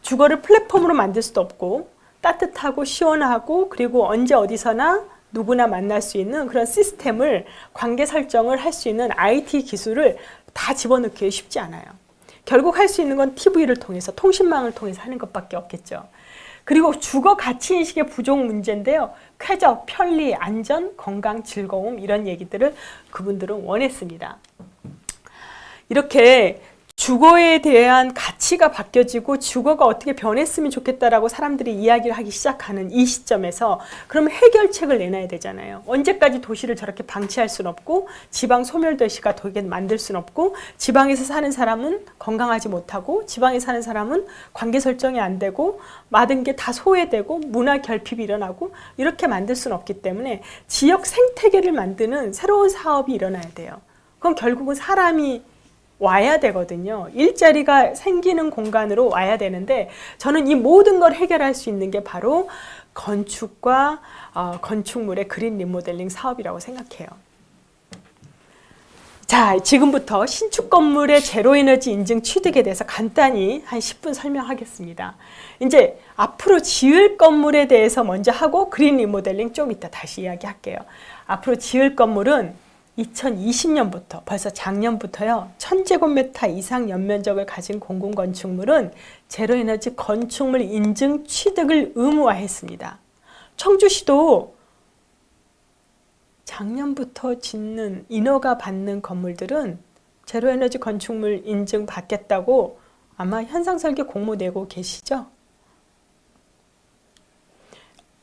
주거를 플랫폼으로 만들 수도 없고 따뜻하고 시원하고 그리고 언제 어디서나 누구나 만날 수 있는 그런 시스템을 관계 설정을 할 수 있는 IT 기술을 다 집어넣기 쉽지 않아요. 결국 할 수 있는 건 TV를 통해서 통신망을 통해서 하는 것밖에 없겠죠. 그리고 주거 가치 인식의 부족 문제인데요. 쾌적, 편리, 안전, 건강, 즐거움 이런 얘기들을 그분들은 원했습니다. 이렇게 주거에 대한 가치가 바뀌어지고 주거가 어떻게 변했으면 좋겠다라고 사람들이 이야기를 하기 시작하는 이 시점에서 그럼 해결책을 내놔야 되잖아요. 언제까지 도시를 저렇게 방치할 수는 없고 지방 소멸도시가 되게 만들 수는 없고 지방에서 사는 사람은 건강하지 못하고 지방에 사는 사람은 관계 설정이 안 되고 모든 게 다 소외되고 문화 결핍이 일어나고 이렇게 만들 수는 없기 때문에 지역 생태계를 만드는 새로운 사업이 일어나야 돼요. 그건 결국은 사람이 와야 되거든요. 일자리가 생기는 공간으로 와야 되는데 저는 이 모든 걸 해결할 수 있는 게 바로 건축과 건축물의 그린 리모델링 사업이라고 생각해요. 자, 지금부터 신축 건물의 제로에너지 인증 취득에 대해서 간단히 한 10분 설명하겠습니다. 이제 앞으로 지을 건물에 대해서 먼저 하고 그린 리모델링 좀 이따 다시 이야기할게요. 앞으로 지을 건물은 2020년부터 벌써 작년부터요. 1000제곱미터 이상 연면적을 가진 공공건축물은 제로에너지 건축물 인증 취득을 의무화했습니다. 청주시도 작년부터 짓는 인허가 받는 건물들은 제로에너지 건축물 인증 받겠다고 아마 현상설계 공모 내고 계시죠?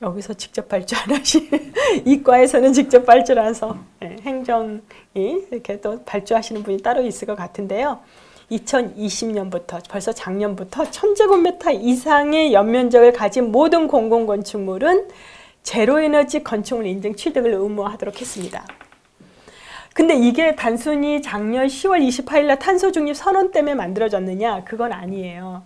여기서 직접 발주 안 하시는 이과에서는 직접 발주를 해서 행정이 이렇게 또 발주하시는 분이 따로 있을 것 같은데요. 2020년부터 벌써 작년부터 1000제곱미터 이상의 연면적을 가진 모든 공공건축물은 제로에너지 건축물 인증 취득을 의무화하도록 했습니다. 근데 이게 단순히 작년 10월 28일 날 탄소중립 선언 때문에 만들어졌느냐? 그건 아니에요.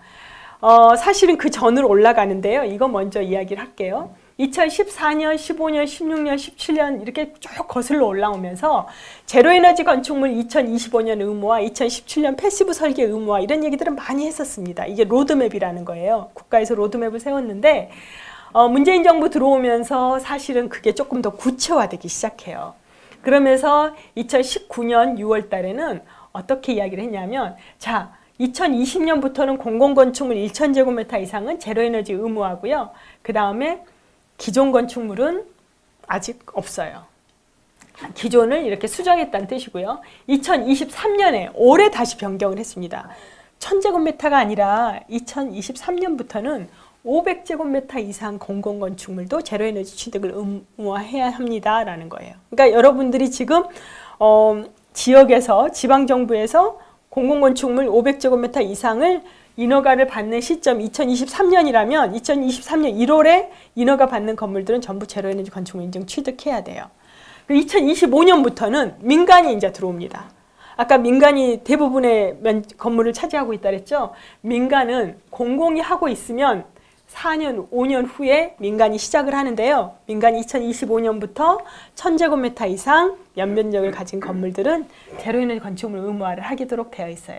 사실은 그 전으로 올라가는데요. 이거 먼저 이야기를 할게요. 2014년, 15년, 16년, 17년 이렇게 쭉 거슬러 올라오면서 제로에너지 건축물 2025년 의무화, 2017년 패시브 설계 의무화 이런 얘기들을 많이 했었습니다. 이게 로드맵이라는 거예요. 국가에서 로드맵을 세웠는데 문재인 정부 들어오면서 사실은 그게 조금 더 구체화되기 시작해요. 그러면서 2019년 6월 달에는 어떻게 이야기를 했냐면 자, 2020년부터는 공공건축물 1000제곱미터 이상은 제로에너지 의무화고요. 그 다음에 기존 건축물은 아직 없어요. 기존을 이렇게 수정했다는 뜻이고요. 2023년에 올해 다시 변경을 했습니다. 1000제곱미터가 아니라 2023년부터는 500제곱미터 이상 공공건축물도 제로에너지 취득을 의무화해야 합니다라는 거예요. 그러니까 여러분들이 지금 지역에서 지방정부에서 공공건축물 500제곱미터 이상을 인허가를 받는 시점 2023년이라면 2023년 1월에 인허가 받는 건물들은 전부 제로에너지 건축물 인증 취득해야 돼요. 2025년부터는 민간이 이제 들어옵니다. 아까 민간이 대부분의 건물을 차지하고 있다 그랬죠? 민간은 공공이 하고 있으면 4년, 5년 후에 민간이 시작을 하는데요. 민간이 2025년부터 1000제곱미터 이상 연면적을 가진 건물들은 제로에너지 건축물 의무화를 하도록 되어 있어요.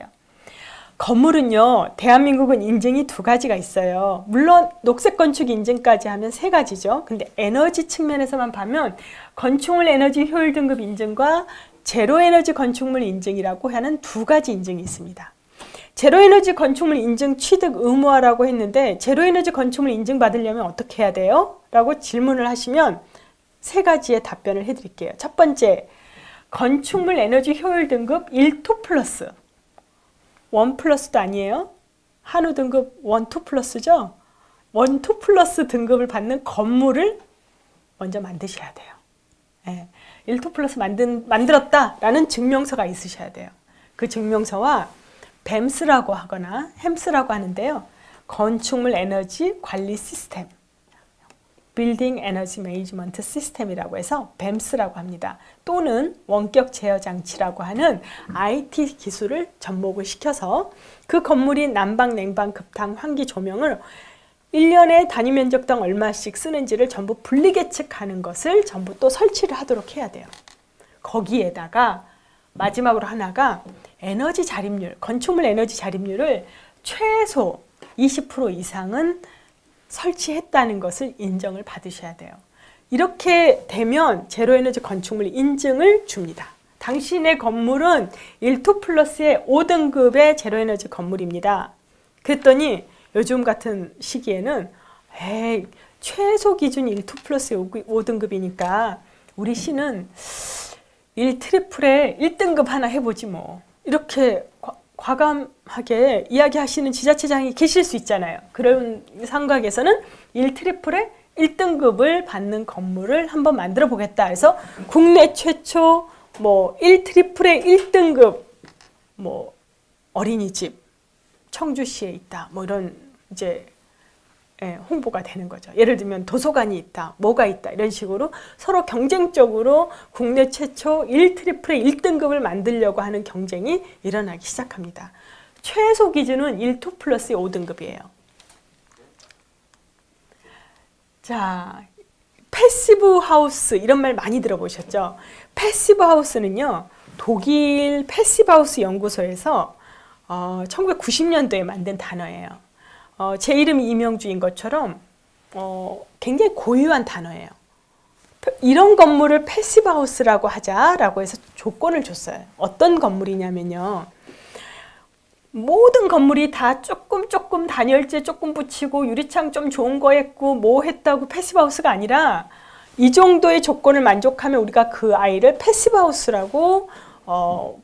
건물은요, 대한민국은 인증이 2가지가 있어요. 물론 녹색 건축 인증까지 하면 3가지죠. 근데 에너지 측면에서만 보면 건축물 에너지 효율 등급 인증과 제로 에너지 건축물 인증이라고 하는 두 가지 인증이 있습니다. 제로 에너지 건축물 인증 취득 의무화라고 했는데 제로 에너지 건축물 인증 받으려면 어떻게 해야 돼요? 라고 질문을 하시면 세 가지의 답변을 해드릴게요. 첫 번째, 건축물 에너지 효율 등급 1, 2 플러스. 1 플러스도 아니에요. 한우 등급 1, 2 플러스죠. 1, 2 플러스 등급을 받는 건물을 먼저 만드셔야 돼요. 네. 1, 2 플러스 만들었다라는 증명서가 있으셔야 돼요. 그 증명서와 뱀스라고 하거나 햄스라고 하는데요. 건축물 에너지 관리 시스템, 빌딩 에너지 매니지먼트 시스템이라고 해서 뱀스라고 합니다. 또는 원격 제어 장치라고 하는 IT 기술을 접목을 시켜서 그 건물이 난방, 냉방, 급탕, 환기, 조명을 1년에 단위 면적당 얼마씩 쓰는지를 전부 분리 계측하는 것을 전부 또 설치를 하도록 해야 돼요. 거기에다가 마지막으로 하나가 에너지 자립률, 건축물 에너지 자립률을 최소 20% 이상은 설치했다는 것을 인정을 받으셔야 돼요. 이렇게 되면 제로에너지 건축물 인증을 줍니다. 당신의 건물은 1, 2 플러스의 5등급의 제로에너지 건물입니다. 그랬더니 요즘 같은 시기에는 최소 기준 1, 2 플러스의 5등급이니까 우리 시는 1 트리플에 1등급 하나 해보지 뭐. 이렇게 과감하게 이야기하시는 지자체장이 계실 수 있잖아요. 그런 상각에서는 1 트리플에 1등급을 받는 건물을 한번 만들어 보겠다 해서 국내 최초 1 트리플에 1등급 어린이집 청주시에 있다. 이런 이제 홍보가 되는 거죠. 예를 들면 도서관이 있다, 뭐가 있다 이런 식으로 서로 경쟁적으로 국내 최초 1 트리플의 1등급을 만들려고 하는 경쟁이 일어나기 시작합니다. 최소 기준은 1, 2 플러스의 5등급이에요. 자, 패시브 하우스 이런 말 많이 들어보셨죠? 패시브 하우스는요, 독일 패시브 하우스 연구소에서 1990년도에 만든 단어예요. 제 이름이 이명주인 것처럼 굉장히 고유한 단어예요. 이런 건물을 패시브 하우스라고 하자라고 해서 조건을 줬어요. 어떤 건물이냐면요. 모든 건물이 다 조금 단열재 조금 붙이고 유리창 좀 좋은 거 했고 뭐 했다고 패시브 하우스가 아니라 이 정도의 조건을 만족하면 우리가 그 아이를 패시브 하우스라고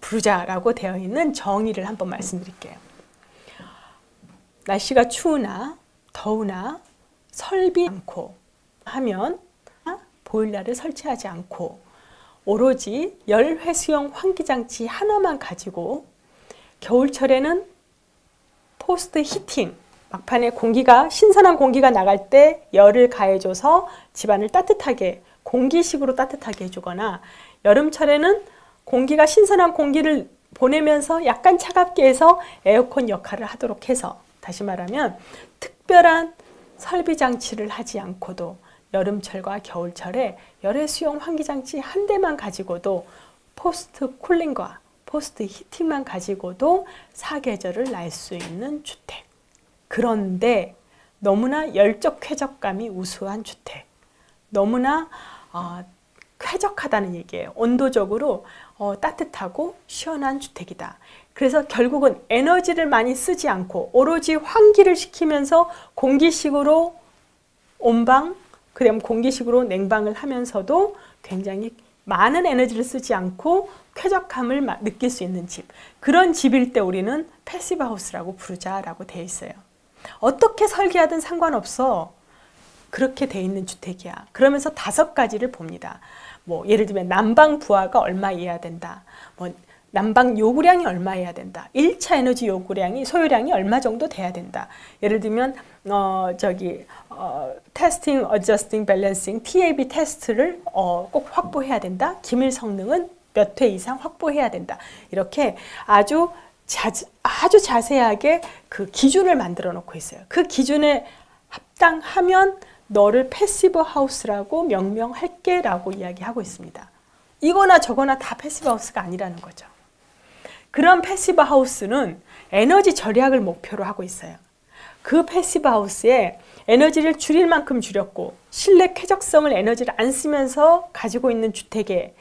부르자라고 되어 있는 정의를 한번 말씀드릴게요. 날씨가 추우나 더우나 설비 않고 하면 보일러를 설치하지 않고 오로지 열회수용 환기장치 하나만 가지고 겨울철에는 포스트 히팅, 막판에 신선한 공기가 나갈 때 열을 가해줘서 집안을 따뜻하게 공기식으로 따뜻하게 해주거나 여름철에는 신선한 공기를 보내면서 약간 차갑게 해서 에어컨 역할을 하도록 해서 다시 말하면 특별한 설비 장치를 하지 않고도 여름철과 겨울철에 열의 수용 환기장치 한 대만 가지고도 포스트 쿨링과 포스트 히팅만 가지고도 사계절을 날 수 있는 주택. 그런데 너무나 열적 쾌적감이 우수한 주택. 너무나 쾌적하다는 얘기예요. 온도적으로 따뜻하고 시원한 주택이다. 그래서 결국은 에너지를 많이 쓰지 않고 오로지 환기를 시키면서 공기식으로 온방, 그다음 공기식으로 냉방을 하면서도 굉장히 많은 에너지를 쓰지 않고 쾌적함을 느낄 수 있는 집. 그런 집일 때 우리는 패시브 하우스라고 부르자라고 되어 있어요. 어떻게 설계하든 상관없어. 그렇게 돼 있는 주택이야. 그러면서 5가지를 봅니다. 예를 들면 난방 부하가 얼마여야 된다. 난방 요구량이 얼마여야 된다. 1차 에너지 요구량이 소요량이 얼마 정도 돼야 된다. 예를 들면 테스팅, 어저스팅, 밸런싱, TAB 테스트를 꼭 확보해야 된다. 기밀 성능은 몇 회 이상 확보해야 된다. 이렇게 아주 자세하게 그 기준을 만들어 놓고 있어요. 그 기준에 합당하면 너를 패시브 하우스라고 명명할게 라고 이야기하고 있습니다. 이거나 저거나 다 패시브 하우스가 아니라는 거죠. 그런 패시브 하우스는 에너지 절약을 목표로 하고 있어요. 그 패시브 하우스에 에너지를 줄일 만큼 줄였고 실내 쾌적성을 에너지를 안 쓰면서 가지고 있는 주택에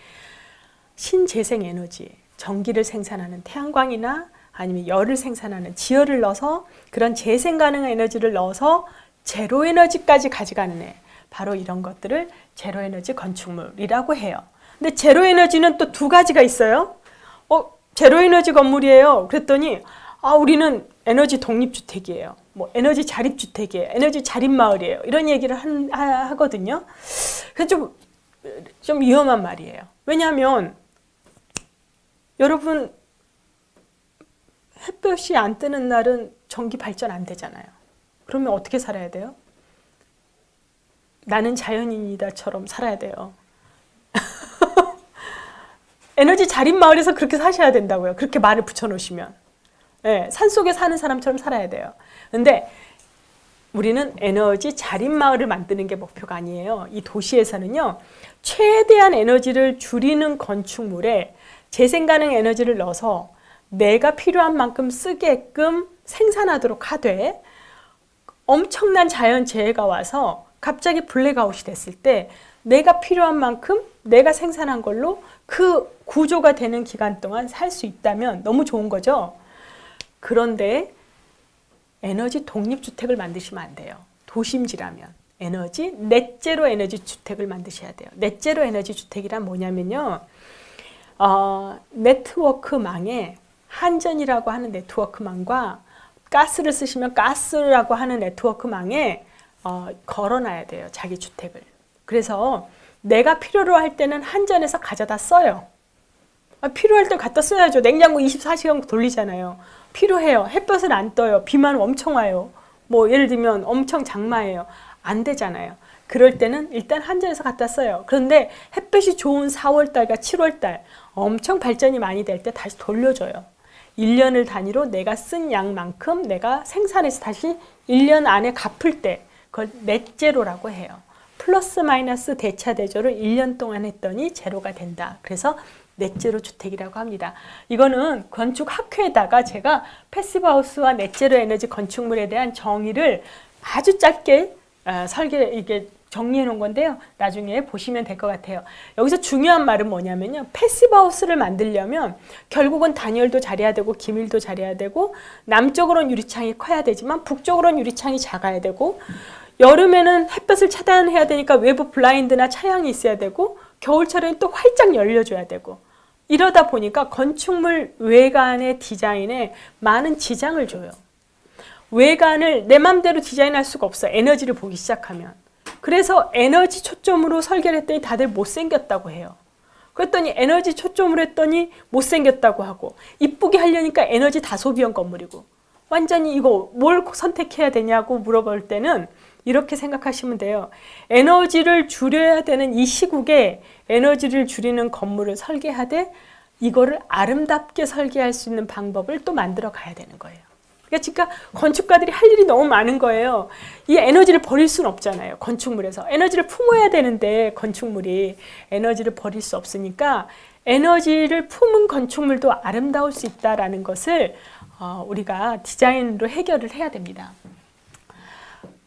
신재생 에너지, 전기를 생산하는 태양광이나 아니면 열을 생산하는 지열을 넣어서 그런 재생 가능한 에너지를 넣어서 제로 에너지까지 가져가는 애, 바로 이런 것들을 제로 에너지 건축물이라고 해요. 근데 제로 에너지는 또 두 가지가 있어요. 제로 에너지 건물이에요. 그랬더니 우리는 에너지 독립주택이에요. 뭐 에너지 자립주택이에요. 에너지 자립마을이에요. 이런 얘기를 하거든요. 그래서 좀 위험한 말이에요. 왜냐하면 여러분 햇볕이 안 뜨는 날은 전기 발전 안 되잖아요. 그러면 어떻게 살아야 돼요? 나는 자연인이다처럼 살아야 돼요. 에너지 자립마을에서 그렇게 사셔야 된다고요. 그렇게 말을 붙여놓으시면. 네, 산속에 사는 사람처럼 살아야 돼요. 근데 우리는 에너지 자립마을을 만드는 게 목표가 아니에요. 이 도시에서는요, 최대한 에너지를 줄이는 건축물에 재생가능 에너지를 넣어서 내가 필요한 만큼 쓰게끔 생산하도록 하되, 엄청난 자연재해가 와서 갑자기 블랙아웃이 됐을 때 내가 필요한 만큼 내가 생산한 걸로 그 구조가 되는 기간 동안 살 수 있다면 너무 좋은 거죠. 그런데 에너지 독립주택을 만드시면 안 돼요. 도심지라면 에너지 넷제로 에너지 주택을 만드셔야 돼요. 넷제로 에너지 주택이란 뭐냐면요, 네트워크망에 한전이라고 하는 네트워크망과 가스를 쓰시면 가스라고 하는 네트워크망에 걸어놔야 돼요. 자기 주택을. 그래서 내가 필요로 할 때는 한전에서 가져다 써요. 필요할 때 갖다 써야죠. 냉장고 24시간 돌리잖아요. 필요해요. 햇볕은 안 떠요. 비만 엄청 와요. 뭐 예를 들면 엄청 장마예요. 안 되잖아요. 그럴 때는 일단 한전에서 갖다 써요. 그런데 햇볕이 좋은 4월달과 7월달 엄청 발전이 많이 될 때 다시 돌려줘요. 1년을 단위로 내가 쓴 양만큼 내가 생산해서 다시 1년 안에 갚을 때 그걸 넷제로라고 해요. 플러스 마이너스 대차대조를 1년 동안 했더니 제로가 된다. 그래서 넷제로 주택이라고 합니다. 이거는 건축학회에다가 제가 패시브하우스와 넷제로 에너지 건축물에 대한 정의를 아주 짧게 이게 정리해 놓은 건데요. 나중에 보시면 될 것 같아요. 여기서 중요한 말은 뭐냐면요, 패시브하우스를 만들려면 결국은 단열도 잘해야 되고 기밀도 잘해야 되고, 남쪽으로는 유리창이 커야 되지만 북쪽으로는 유리창이 작아야 되고, 여름에는 햇볕을 차단해야 되니까 외부 블라인드나 차양이 있어야 되고, 겨울철에는 또 활짝 열려줘야 되고, 이러다 보니까 건축물 외관의 디자인에 많은 지장을 줘요. 외관을 내 맘대로 디자인할 수가 없어. 에너지를 보기 시작하면. 그래서 에너지 초점으로 설계를 했더니 다들 못생겼다고 해요. 그랬더니 에너지 초점으로 했더니 못생겼다고 하고, 이쁘게 하려니까 에너지 다소비용 건물이고, 완전히 이거 뭘 선택해야 되냐고 물어볼 때는 이렇게 생각하시면 돼요. 에너지를 줄여야 되는 이 시국에 에너지를 줄이는 건물을 설계하되 이거를 아름답게 설계할 수 있는 방법을 또 만들어 가야 되는 거예요. 그러니까 건축가들이 할 일이 너무 많은 거예요. 이 에너지를 버릴 수는 없잖아요. 건축물에서 에너지를 품어야 되는데 건축물이 에너지를 버릴 수 없으니까 에너지를 품은 건축물도 아름다울 수 있다라는 것을 우리가 디자인으로 해결을 해야 됩니다.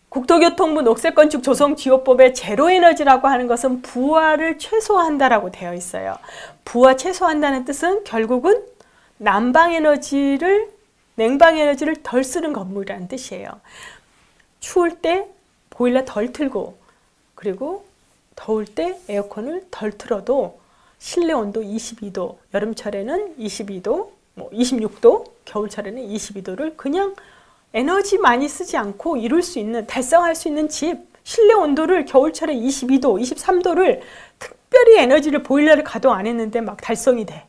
국토교통부 녹색건축조성지원법의 제로에너지라고 하는 것은 부하를 최소화한다라고 되어 있어요. 부하 최소화한다는 뜻은 결국은 냉방에너지를 덜 쓰는 건물이라는 뜻이에요. 추울 때 보일러 덜 틀고, 그리고 더울 때 에어컨을 덜 틀어도 실내 온도 22도, 여름철에는 22도, 26도, 겨울철에는 22도를 그냥 에너지 많이 쓰지 않고 이룰 수 있는, 달성할 수 있는 집, 실내 온도를 겨울철에 22도, 23도를 특별히 에너지를 보일러를 가동 안 했는데 막 달성이 돼.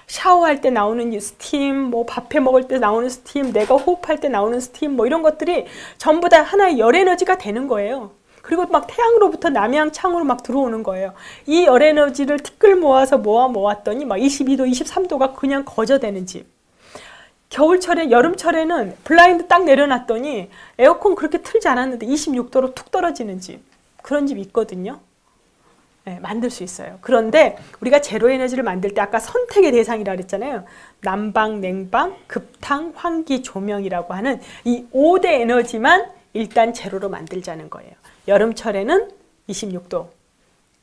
샤워할 때 나오는 스팀, 밥해 먹을 때 나오는 스팀, 내가 호흡할 때 나오는 스팀, 이런 것들이 전부 다 하나의 열 에너지가 되는 거예요. 그리고 막 태양으로부터 남양 창으로 막 들어오는 거예요. 이 열 에너지를 티끌 모아서 모았더니 막 22도, 23도가 그냥 거저되는 집. 겨울철에, 여름철에는 블라인드 딱 내려놨더니 에어컨 그렇게 틀지 않았는데 26도로 툭 떨어지는 집. 그런 집 있거든요. 네, 만들 수 있어요. 그런데 우리가 제로 에너지를 만들 때 아까 선택의 대상이라고 했잖아요. 난방, 냉방, 급탕, 환기, 조명이라고 하는 이 5대 에너지만 일단 제로로 만들자는 거예요. 여름철에는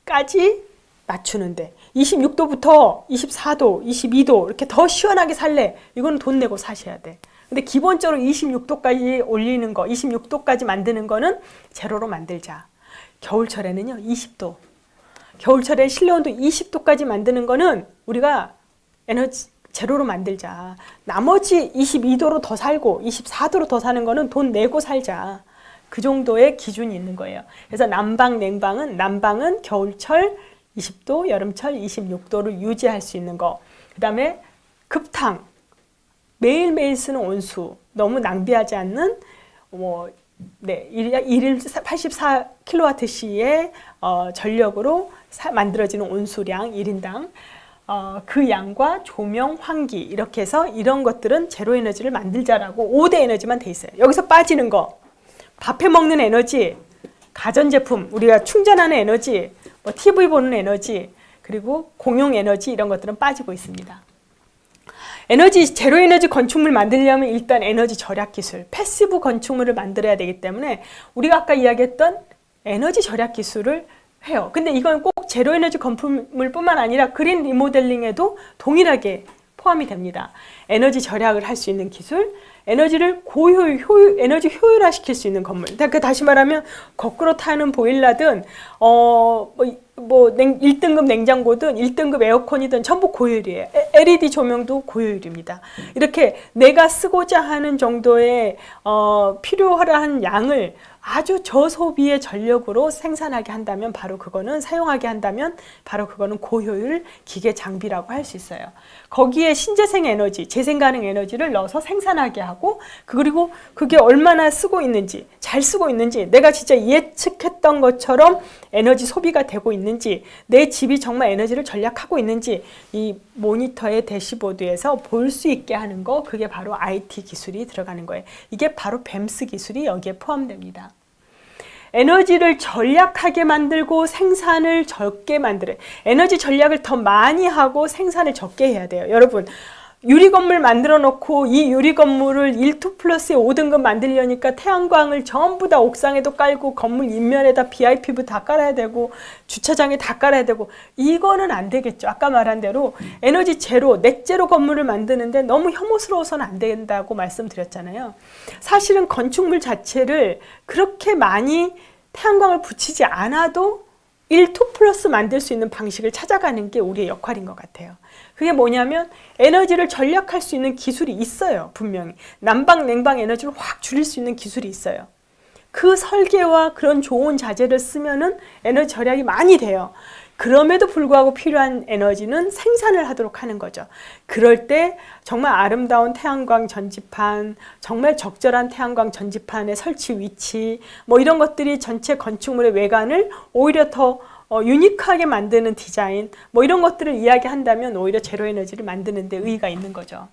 26도까지 낮추는데 26도부터 24도, 22도 이렇게 더 시원하게 살래. 이거는 돈 내고 사셔야 돼. 근데 기본적으로 26도까지 올리는 거, 26도까지 만드는 거는 제로로 만들자. 겨울철에는요, 20도. 겨울철에 실내온도 20도까지 만드는 거는 우리가 에너지 제로로 만들자. 나머지 22도로 더 살고 24도로 더 사는 거는 돈 내고 살자. 그 정도의 기준이 있는 거예요. 그래서 난방은 겨울철 20도, 여름철 26도를 유지할 수 있는 거. 그 다음에 급탕, 매일매일 쓰는 온수, 너무 낭비하지 않는 일일 84kWh의 전력으로 만들어지는 온수량 1인당 그 양과 조명, 환기 이렇게 해서 이런 것들은 제로 에너지를 만들자라고 5대 에너지만 돼 있어요. 여기서 빠지는 거, 밥해 먹는 에너지, 가전제품, 우리가 충전하는 에너지, TV 보는 에너지, 그리고 공용 에너지 이런 것들은 빠지고 있습니다. 제로 에너지 건축물 만들려면 일단 에너지 절약 기술, 패시브 건축물을 만들어야 되기 때문에 우리가 아까 이야기했던 에너지 절약 기술을 해요. 근데 이건 꼭 제로 에너지 건축물뿐만 아니라 그린 리모델링에도 동일하게 포함이 됩니다. 에너지 절약을 할 수 있는 기술, 에너지를 에너지 효율화시킬 수 있는 건물. 다시 말하면 거꾸로 타는 보일러든 1등급 냉장고든 1등급 에어컨이든 전부 고효율이에요. LED 조명도 고효율입니다. 이렇게 내가 쓰고자 하는 정도의 필요한 양을 아주 저소비의 전력으로 생산하게 한다면 사용하게 한다면 바로 그거는 고효율 기계 장비라고 할 수 있어요. 거기에 신재생 에너지, 재생 가능 에너지를 넣어서 생산하게 하고 그리고 그게 얼마나 잘 쓰고 있는지 내가 진짜 예측했던 것처럼 에너지 소비가 되고 있는지 내 집이 정말 에너지를 절약하고 있는지 이 모니터의 대시보드에서 볼 수 있게 하는 거, 그게 바로 IT 기술이 들어가는 거예요. 이게 바로 뱀스 기술이 여기에 포함됩니다. 에너지를 절약하게 만들고 생산을 적게 만들어요. 에너지 전략을 더 많이 하고 생산을 적게 해야 돼요. 여러분, 유리건물 만들어 놓고 이 유리건물을 1,2+의 5등급 만들려니까 태양광을 전부 다 옥상에도 깔고 건물 인면에다 BIP부 다 깔아야 되고 주차장에 다 깔아야 되고 이거는 안 되겠죠. 아까 말한 대로 에너지 제로, 넷제로 건물을 만드는데 너무 혐오스러워서는 안 된다고 말씀드렸잖아요. 사실은 건축물 자체를 그렇게 많이 태양광을 붙이지 않아도 1,2+ 만들 수 있는 방식을 찾아가는 게 우리의 역할인 것 같아요. 그게 뭐냐면 에너지를 절약할 수 있는 기술이 있어요. 분명히. 난방, 냉방 에너지를 확 줄일 수 있는 기술이 있어요. 그 설계와 그런 좋은 자재를 쓰면은 에너지 절약이 많이 돼요. 그럼에도 불구하고 필요한 에너지는 생산을 하도록 하는 거죠. 그럴 때 정말 아름다운 태양광 전지판, 정말 적절한 태양광 전지판의 설치 위치, 이런 것들이 전체 건축물의 외관을 오히려 더 유니크하게 만드는 디자인, 이런 것들을 이야기한다면 오히려 제로 에너지를 만드는 데 의의가 있는 거죠.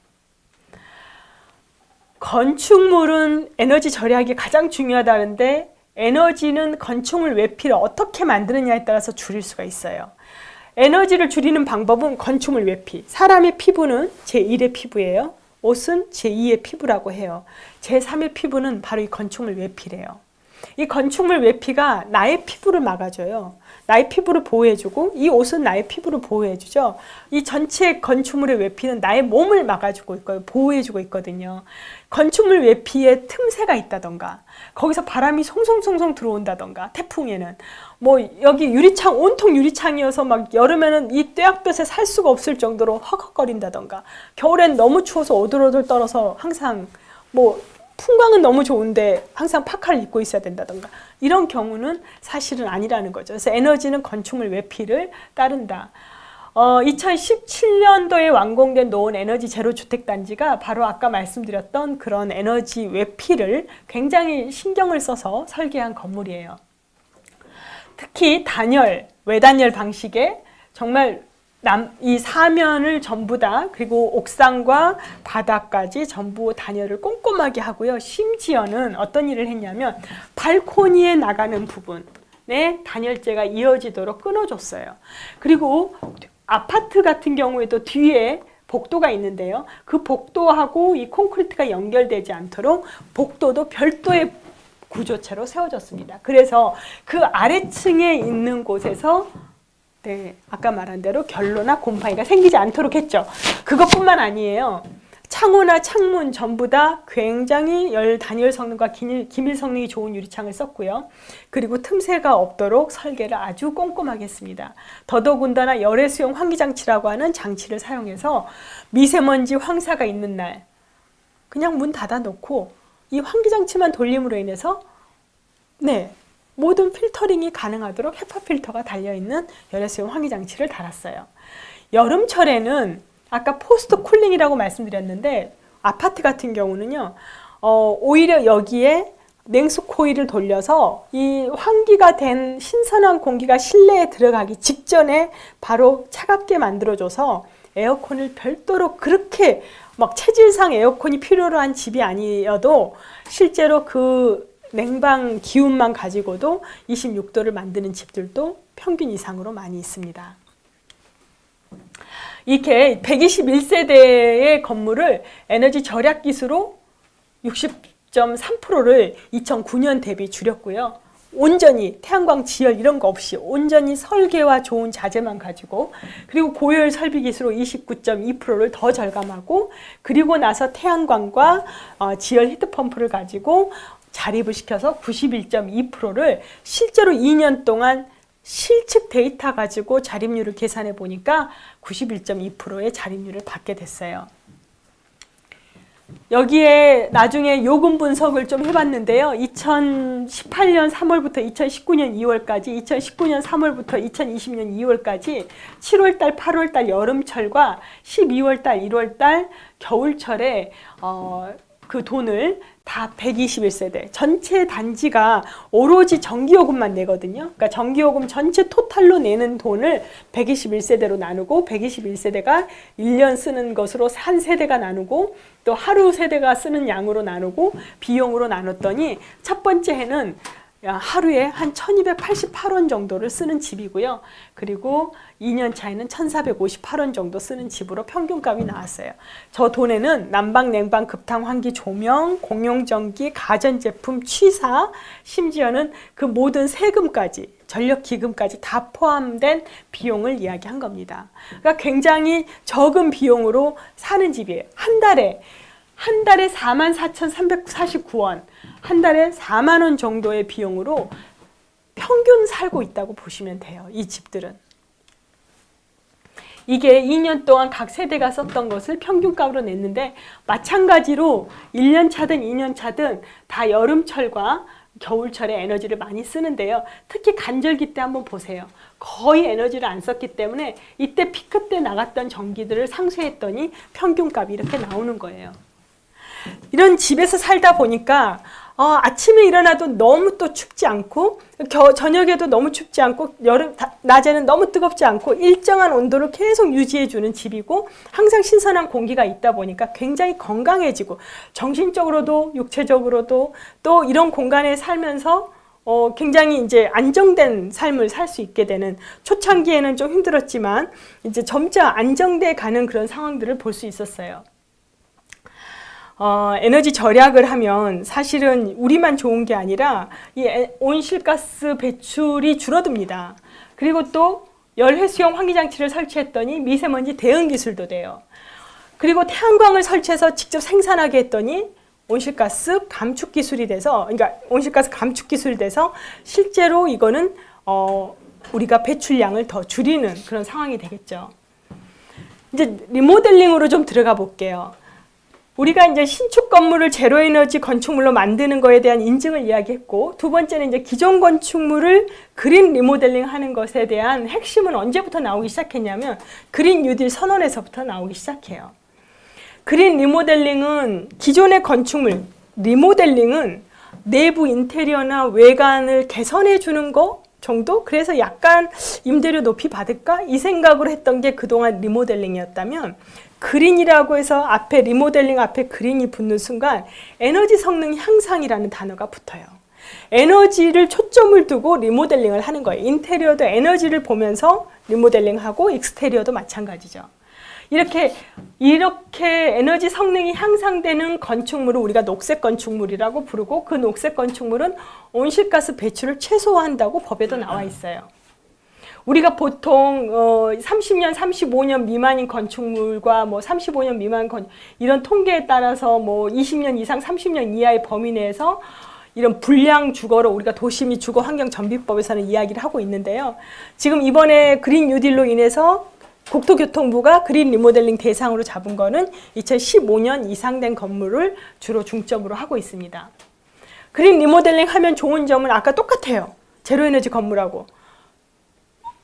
건축물은 에너지 절약이 가장 중요하다는데 에너지는 건축물 외피를 어떻게 만드느냐에 따라서 줄일 수가 있어요. 에너지를 줄이는 방법은 건축물 외피. 사람의 피부는 제1의 피부예요. 옷은 제2의 피부라고 해요. 제3의 피부는 바로 이 건축물 외피래요. 이 건축물 외피가 나의 피부를 막아줘요. 나의 피부를 보호해주고 이 옷은 나의 피부를 보호해주죠. 이 전체 건축물의 외피는 나의 몸을 막아주고 있고요. 보호해주고 있거든요. 건축물 외피에 틈새가 있다던가 거기서 바람이 송송송송 들어온다던가 태풍에는 여기 유리창 온통 유리창이어서 막 여름에는 이 떼약볕에 살 수가 없을 정도로 헉헉거린다던가 겨울엔 너무 추워서 오돌오돌 떨어서 항상 풍광은 너무 좋은데 항상 파카를 입고 있어야 된다던가 이런 경우는 사실은 아니라는 거죠. 그래서 에너지는 건축물 외피를 따른다. 2017년도에 완공된 노원 에너지 제로 주택단지가 바로 아까 말씀드렸던 그런 에너지 외피를 굉장히 신경을 써서 설계한 건물이에요. 특히 외단열 방식의 정말 이 사면을 전부 다 그리고 옥상과 바닥까지 전부 단열을 꼼꼼하게 하고요. 심지어는 어떤 일을 했냐면 발코니에 나가는 부분에 단열재가 이어지도록 끊어줬어요. 그리고 아파트 같은 경우에도 뒤에 복도가 있는데요. 그 복도하고 이 콘크리트가 연결되지 않도록 복도도 별도의 구조체로 세워졌습니다. 그래서 그 아래층에 있는 곳에서 네, 아까 말한 대로 결로나 곰팡이가 생기지 않도록 했죠. 그것뿐만 아니에요. 창호나 창문 전부 다 굉장히 열 단열 성능과 기밀 성능이 좋은 유리창을 썼고요. 그리고 틈새가 없도록 설계를 아주 꼼꼼하게 했습니다. 더더군다나 열애 수용 환기 장치라고 하는 장치를 사용해서 미세먼지 황사가 있는 날 그냥 문 닫아 놓고 이 환기 장치만 돌림으로 인해서 네, 모든 필터링이 가능하도록 헤파 필터가 달려있는 열애 수용 환기 장치를 달았어요. 여름철에는 아까 포스트 쿨링이라고 말씀드렸는데 아파트 같은 경우는요, 오히려 여기에 냉수 코일을 돌려서 이 환기가 된 신선한 공기가 실내에 들어가기 직전에 바로 차갑게 만들어줘서 에어컨을 별도로 그렇게 막 체질상 에어컨이 필요로 한 집이 아니어도 실제로 그 냉방 기운만 가지고도 26도를 만드는 집들도 평균 이상으로 많이 있습니다. 이렇게 121세대의 건물을 에너지 절약 기술로 60.3%를 2009년 대비 줄였고요. 온전히 태양광 지열 이런 거 없이 온전히 설계와 좋은 자재만 가지고, 그리고 고열 설비 기술로 29.2%를 더 절감하고, 그리고 나서 태양광과 지열 히트펌프를 가지고 자립을 시켜서 91.2%를 실제로 2년 동안 실측 데이터 가지고 자립률을 계산해 보니까 91.2%의 자립률을 받게 됐어요. 여기에 나중에 요금 분석을 좀 해봤는데요. 2018년 3월부터 2019년 2월까지, 2019년 3월부터 2020년 2월까지 7월달, 8월달 여름철과 12월달, 1월달 겨울철에 그 돈을 다 121세대 전체 단지가 오로지 전기요금만 내거든요. 그러니까 전기요금 전체 토탈로 내는 돈을 121세대로 나누고, 121세대가 1년 쓰는 것으로 한 세대가 나누고, 또 하루 세대가 쓰는 양으로 나누고 비용으로 나눴더니 첫 번째 해는 하루에 한 1288원 정도를 쓰는 집이고요. 그리고 2년 차에는 1458원 정도 쓰는 집으로 평균값이 나왔어요. 저 돈에는 난방, 냉방, 급탕, 환기, 조명, 공용전기, 가전제품, 취사, 심지어는 그 모든 세금까지, 전력기금까지 다 포함된 비용을 이야기한 겁니다. 그러니까 굉장히 적은 비용으로 사는 집이에요. 한 달에 44,349원, 한 달에 4만 원 정도의 비용으로 평균 살고 있다고 보시면 돼요. 이 집들은. 이게 2년 동안 각 세대가 썼던 것을 평균값으로 냈는데, 마찬가지로 1년 차든 2년 차든 다 여름철과 겨울철에 에너지를 많이 쓰는데요. 특히 간절기 때 한번 보세요. 거의 에너지를 안 썼기 때문에 이때 피크 때 나갔던 전기들을 상쇄했더니 평균값이 이렇게 나오는 거예요. 이런 집에서 살다 보니까 아침에 일어나도 너무 또 춥지 않고, 저녁에도 너무 춥지 않고, 낮에는 너무 뜨겁지 않고, 일정한 온도를 계속 유지해주는 집이고, 항상 신선한 공기가 있다 보니까 굉장히 건강해지고, 정신적으로도 육체적으로도 또 이런 공간에 살면서 굉장히 이제 안정된 삶을 살 수 있게 되는, 초창기에는 좀 힘들었지만 이제 점차 안정돼 가는 그런 상황들을 볼 수 있었어요. 에너지 절약을 하면 사실은 우리만 좋은 게 아니라 이 온실가스 배출이 줄어듭니다. 그리고 또 열해수용 환기장치를 설치했더니 미세먼지 대응 기술도 돼요. 그리고 태양광을 설치해서 직접 생산하게 했더니 온실가스 감축 기술이 돼서, 그러니까 온실가스 감축 기술이 돼서 실제로 이거는 우리가 배출량을 더 줄이는 그런 상황이 되겠죠. 이제 리모델링으로 좀 들어가 볼게요. 우리가 이제 신축 건물을 제로 에너지 건축물로 만드는 거에 대한 인증을 이야기했고, 두 번째는 이제 기존 건축물을 그린 리모델링 하는 것에 대한 핵심은 언제부터 나오기 시작했냐면 그린 뉴딜 선언에서부터 나오기 시작해요. 그린 리모델링은 기존의 건축물, 리모델링은 내부 인테리어나 외관을 개선해 주는 거 정도? 그래서 약간 임대료 높이 받을까? 이 생각으로 했던 게 그동안 리모델링이었다면, 그린이라고 해서 앞에 리모델링 앞에 그린이 붙는 순간 에너지 성능 향상이라는 단어가 붙어요. 에너지를 초점을 두고 리모델링을 하는 거예요. 인테리어도 에너지를 보면서 리모델링하고 익스테리어도 마찬가지죠. 이렇게 에너지 성능이 향상되는 건축물을 우리가 녹색 건축물이라고 부르고, 그 녹색 건축물은 온실가스 배출을 최소화한다고 법에도 나와 있어요. 우리가 보통 30년, 35년 미만인 건축물과 뭐 35년 미만 이런 통계에 따라서 뭐 20년 이상, 30년 이하의 범위 내에서 이런 불량 주거로 우리가 도시 및 주거 환경 정비법에서는 이야기를 하고 있는데요. 지금 이번에 그린 뉴딜로 인해서 국토교통부가 그린 리모델링 대상으로 잡은 거는 2015년 이상 된 건물을 주로 중점으로 하고 있습니다. 그린 리모델링 하면 좋은 점은 아까 똑같아요. 제로에너지 건물하고.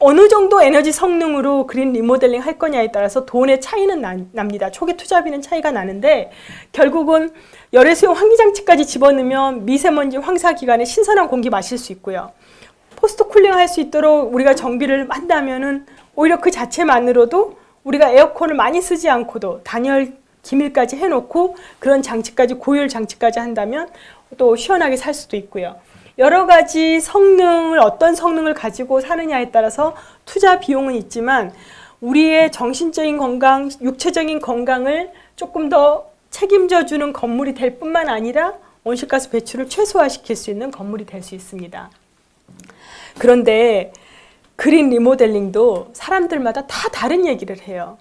어느 정도 에너지 성능으로 그린 리모델링 할 거냐에 따라서 돈의 차이는 납니다. 초기 투자비는 차이가 나는데 결국은 열외수용 환기장치까지 집어넣으면 미세먼지 황사 기간에 신선한 공기 마실 수 있고요. 포스트 쿨링 할 수 있도록 우리가 정비를 한다면은 오히려 그 자체만으로도 우리가 에어컨을 많이 쓰지 않고도 단열 기밀까지 해놓고 그런 장치까지 고열 장치까지 한다면 또 시원하게 살 수도 있고요. 여러 가지 성능을 어떤 성능을 가지고 사느냐에 따라서 투자 비용은 있지만 우리의 정신적인 건강, 육체적인 건강을 조금 더 책임져 주는 건물이 될 뿐만 아니라 온실가스 배출을 최소화시킬 수 있는 건물이 될 수 있습니다. 그런데 그린 리모델링도 사람들마다 다 다른 얘기를 해요.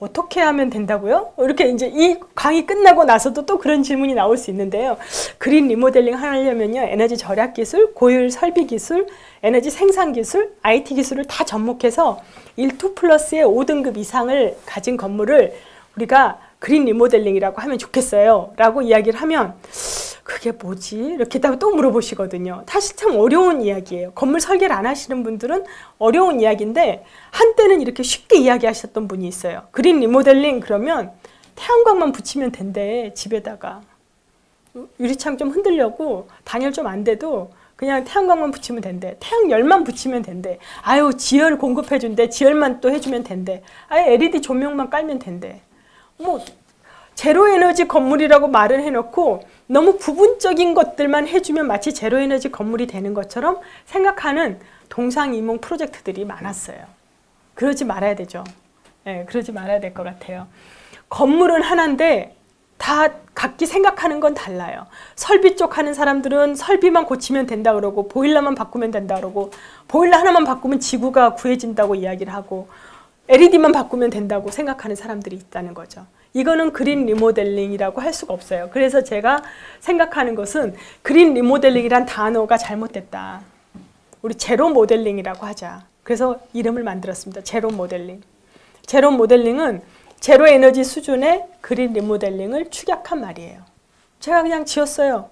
어떻게 하면 된다고요? 이렇게 이제 이 강의 끝나고 나서도 또 그런 질문이 나올 수 있는데요. 그린 리모델링 하려면요, 에너지 절약 기술, 고효율 설비 기술, 에너지 생산 기술, IT 기술을 다 접목해서 1-2+의 5등급 이상을 가진 건물을 우리가 그린 리모델링이라고 하면 좋겠어요 라고 이야기를 하면 그게 뭐지? 이렇게 또 물어보시거든요. 사실 참 어려운 이야기예요. 건물 설계를 안 하시는 분들은 어려운 이야기인데 한때는 이렇게 쉽게 이야기하셨던 분이 있어요. 그린 리모델링 그러면 태양광만 붙이면 된대, 집에다가. 유리창 좀 흔들려고 단열 좀 안 돼도 그냥 태양광만 붙이면 된대. 태양열만 붙이면 된대. 아유, 지열 공급해준대. 지열만 또 해주면 된대. 아예 LED 조명만 깔면 된대. 뭐 제로에너지 건물이라고 말을 해놓고 너무 부분적인 것들만 해주면 마치 제로에너지 건물이 되는 것처럼 생각하는 동상이몽 프로젝트들이 많았어요. 그러지 말아야 되죠. 네, 그러지 말아야 될 것 같아요. 건물은 하나인데 다 각기 생각하는 건 달라요. 설비 쪽 하는 사람들은 설비만 고치면 된다 그러고 보일러만 바꾸면 된다 그러고 보일러 하나만 바꾸면 지구가 구해진다고 이야기를 하고 LED만 바꾸면 된다고 생각하는 사람들이 있다는 거죠. 이거는 그린 리모델링이라고 할 수가 없어요. 그래서 제가 생각하는 것은 그린 리모델링이란 단어가 잘못됐다. 우리 제로 모델링이라고 하자. 그래서 이름을 만들었습니다. 제로 모델링. 제로 모델링은 제로 에너지 수준의 그린 리모델링을 축약한 말이에요. 제가 그냥 지었어요.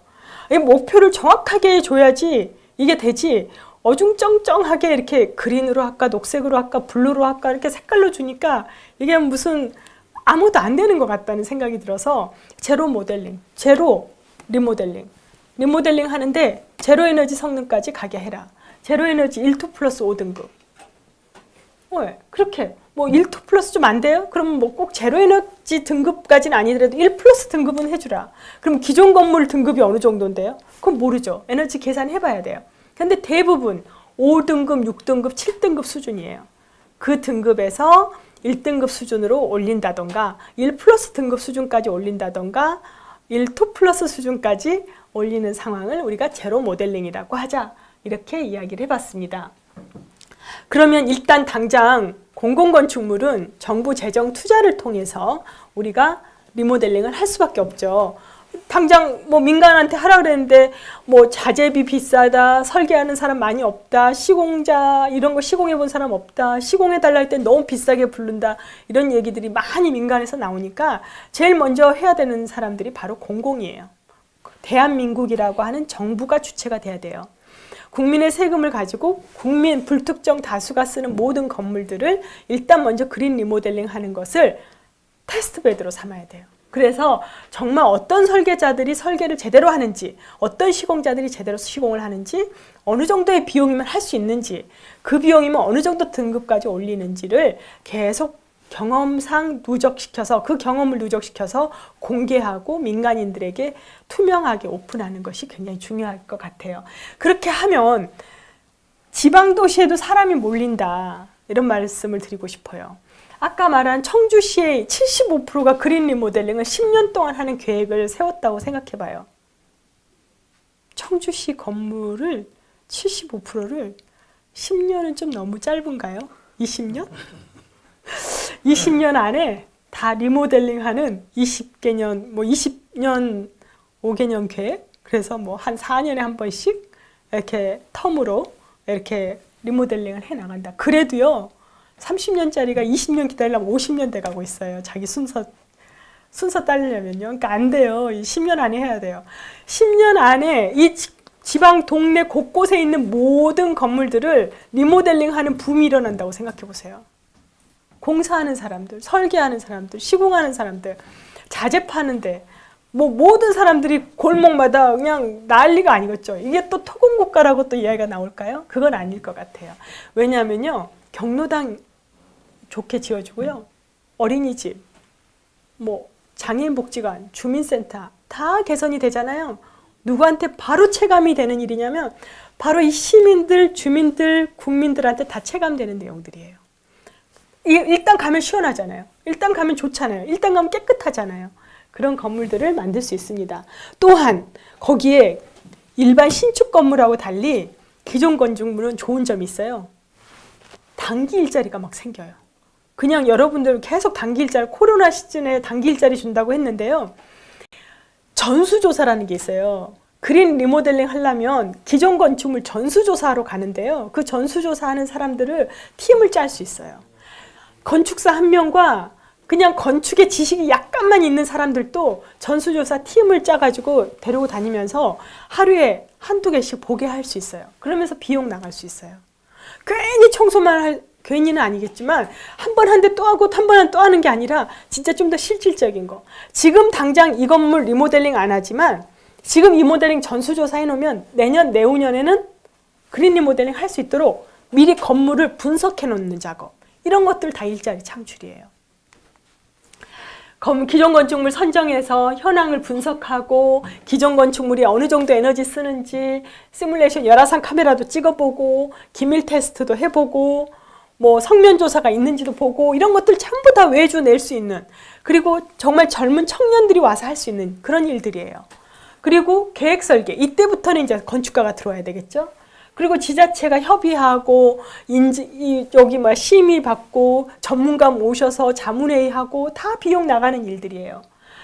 이 목표를 정확하게 줘야지 이게 되지. 어중쩡쩡하게 이렇게 그린으로 할까 녹색으로 할까 블루로 할까 이렇게 색깔로 주니까 이게 무슨 아무도 안 되는 것 같다는 생각이 들어서 제로 모델링, 제로 리모델링. 리모델링 하는데 제로 에너지 성능까지 가게 해라. 제로 에너지 1-2+5등급. 그렇게 뭐 1-2+ 좀 안 돼요? 그럼 뭐 꼭 제로 에너지 등급까지는 아니더라도 1+ 등급은 해주라. 그럼 기존 건물 등급이 어느 정도인데요? 그건 모르죠. 에너지 계산해 봐야 돼요. 근데 대부분 5등급, 6등급, 7등급 수준이에요. 그 등급에서 1등급 수준으로 올린다던가 1+ 등급 수준까지 올린다던가 1-2+ 수준까지 올리는 상황을 우리가 제로 모델링이라고 하자. 이렇게 이야기를 해봤습니다. 그러면 일단 당장 공공건축물은 정부 재정 투자를 통해서 우리가 리모델링을 할 수밖에 없죠. 당장 뭐 민간한테 하라 그랬는데 뭐 자재비 비싸다, 설계하는 사람 많이 없다, 시공자 이런 거 시공해 본 사람 없다, 시공해 달라 할 때 너무 비싸게 부른다, 이런 얘기들이 많이 민간에서 나오니까 제일 먼저 해야 되는 사람들이 바로 공공이에요. 대한민국이라고 하는 정부가 주체가 돼야 돼요. 국민의 세금을 가지고 국민 불특정 다수가 쓰는 모든 건물들을 일단 먼저 그린 리모델링 하는 것을 테스트베드로 삼아야 돼요. 그래서 정말 어떤 설계자들이 설계를 제대로 하는지, 어떤 시공자들이 제대로 시공을 하는지, 어느 정도의 비용이면 할 수 있는지, 그 비용이면 어느 정도 등급까지 올리는지를 계속 경험상 누적시켜서 그 경험을 누적시켜서 공개하고 민간인들에게 투명하게 오픈하는 것이 굉장히 중요할 것 같아요. 그렇게 하면 지방도시에도 사람이 몰린다, 이런 말씀을 드리고 싶어요. 아까 말한 청주시의 75%가 그린 리모델링을 10년 동안 하는 계획을 세웠다고 생각해봐요. 청주시 건물을 75%를 10년은 좀 너무 짧은가요? 20년? 20년 안에 다 리모델링하는 20개년, 뭐 20년 5개년 계획, 그래서 뭐 한 4년에 한 번씩 이렇게 텀으로 이렇게 리모델링을 해 나간다. 그래도요, 30년짜리가 20년 기다리려면 50년 돼 가고 있어요. 자기 순서 따르려면요. 그러니까 안 돼요. 10년 안에 해야 돼요. 10년 안에 이 지방 동네 곳곳에 있는 모든 건물들을 리모델링하는 붐이 일어난다고 생각해 보세요. 공사하는 사람들, 설계하는 사람들, 시공하는 사람들, 자재 파는데 뭐 모든 사람들이 골목마다 그냥 난리가 아니겠죠. 이게 또 토공국가라고 또 이야기가 나올까요? 그건 아닐 것 같아요. 왜냐하면요, 경로당 좋게 지어주고요, 어린이집, 뭐 장애인복지관, 주민센터 다 개선이 되잖아요. 누구한테 바로 체감이 되는 일이냐면 바로 이 시민들, 주민들, 국민들한테 다 체감되는 내용들이에요. 일단 가면 시원하잖아요. 일단 가면 좋잖아요. 일단 가면 깨끗하잖아요. 그런 건물들을 만들 수 있습니다. 또한 거기에 일반 신축 건물하고 달리 기존 건축물은 좋은 점이 있어요. 단기 일자리가 막 생겨요. 그냥 여러분들 계속 단기 일자리, 코로나 시즌에 단기 일자리 준다고 했는데요. 전수조사라는 게 있어요. 그린 리모델링 하려면 기존 건축물 전수조사하러 가는데요. 그 전수조사하는 사람들을 팀을 짤 수 있어요. 건축사 한 명과 그냥 건축의 지식이 약간만 있는 사람들도 전수조사 팀을 짜가지고 데리고 다니면서 하루에 한두 개씩 보게 할 수 있어요. 그러면서 비용 나갈 수 있어요. 괜히 청소만 괜히는 아니겠지만 한 번 한 대 또 하고 한 번 또 하는 게 아니라 진짜 좀 더 실질적인 거. 지금 당장 이 건물 리모델링 안 하지만 지금 이 모델링 전수조사 해놓으면 내년, 내후년에는 그린 리모델링 할 수 있도록 미리 건물을 분석해 놓는 작업. 이런 것들 다 일자리 창출이에요. 기존 건축물 선정해서 현황을 분석하고 기존 건축물이 어느 정도 에너지 쓰는지 시뮬레이션 열화상 카메라도 찍어보고 기밀 테스트도 해보고 뭐 성면 조사가 있는지도 보고 이런 것들 전부 다 외주 낼 수 있는, 그리고 정말 젊은 청년들이 와서 할 수 있는 그런 일들이에요. 그리고 계획 설계, 이때부터는 이제 건축가가 들어와야 되겠죠. 그리고 지자체가 협의하고 여기 뭐 심의 받고 전문가 모셔서 자문회의하고 다 비용 나가는 일들이에요.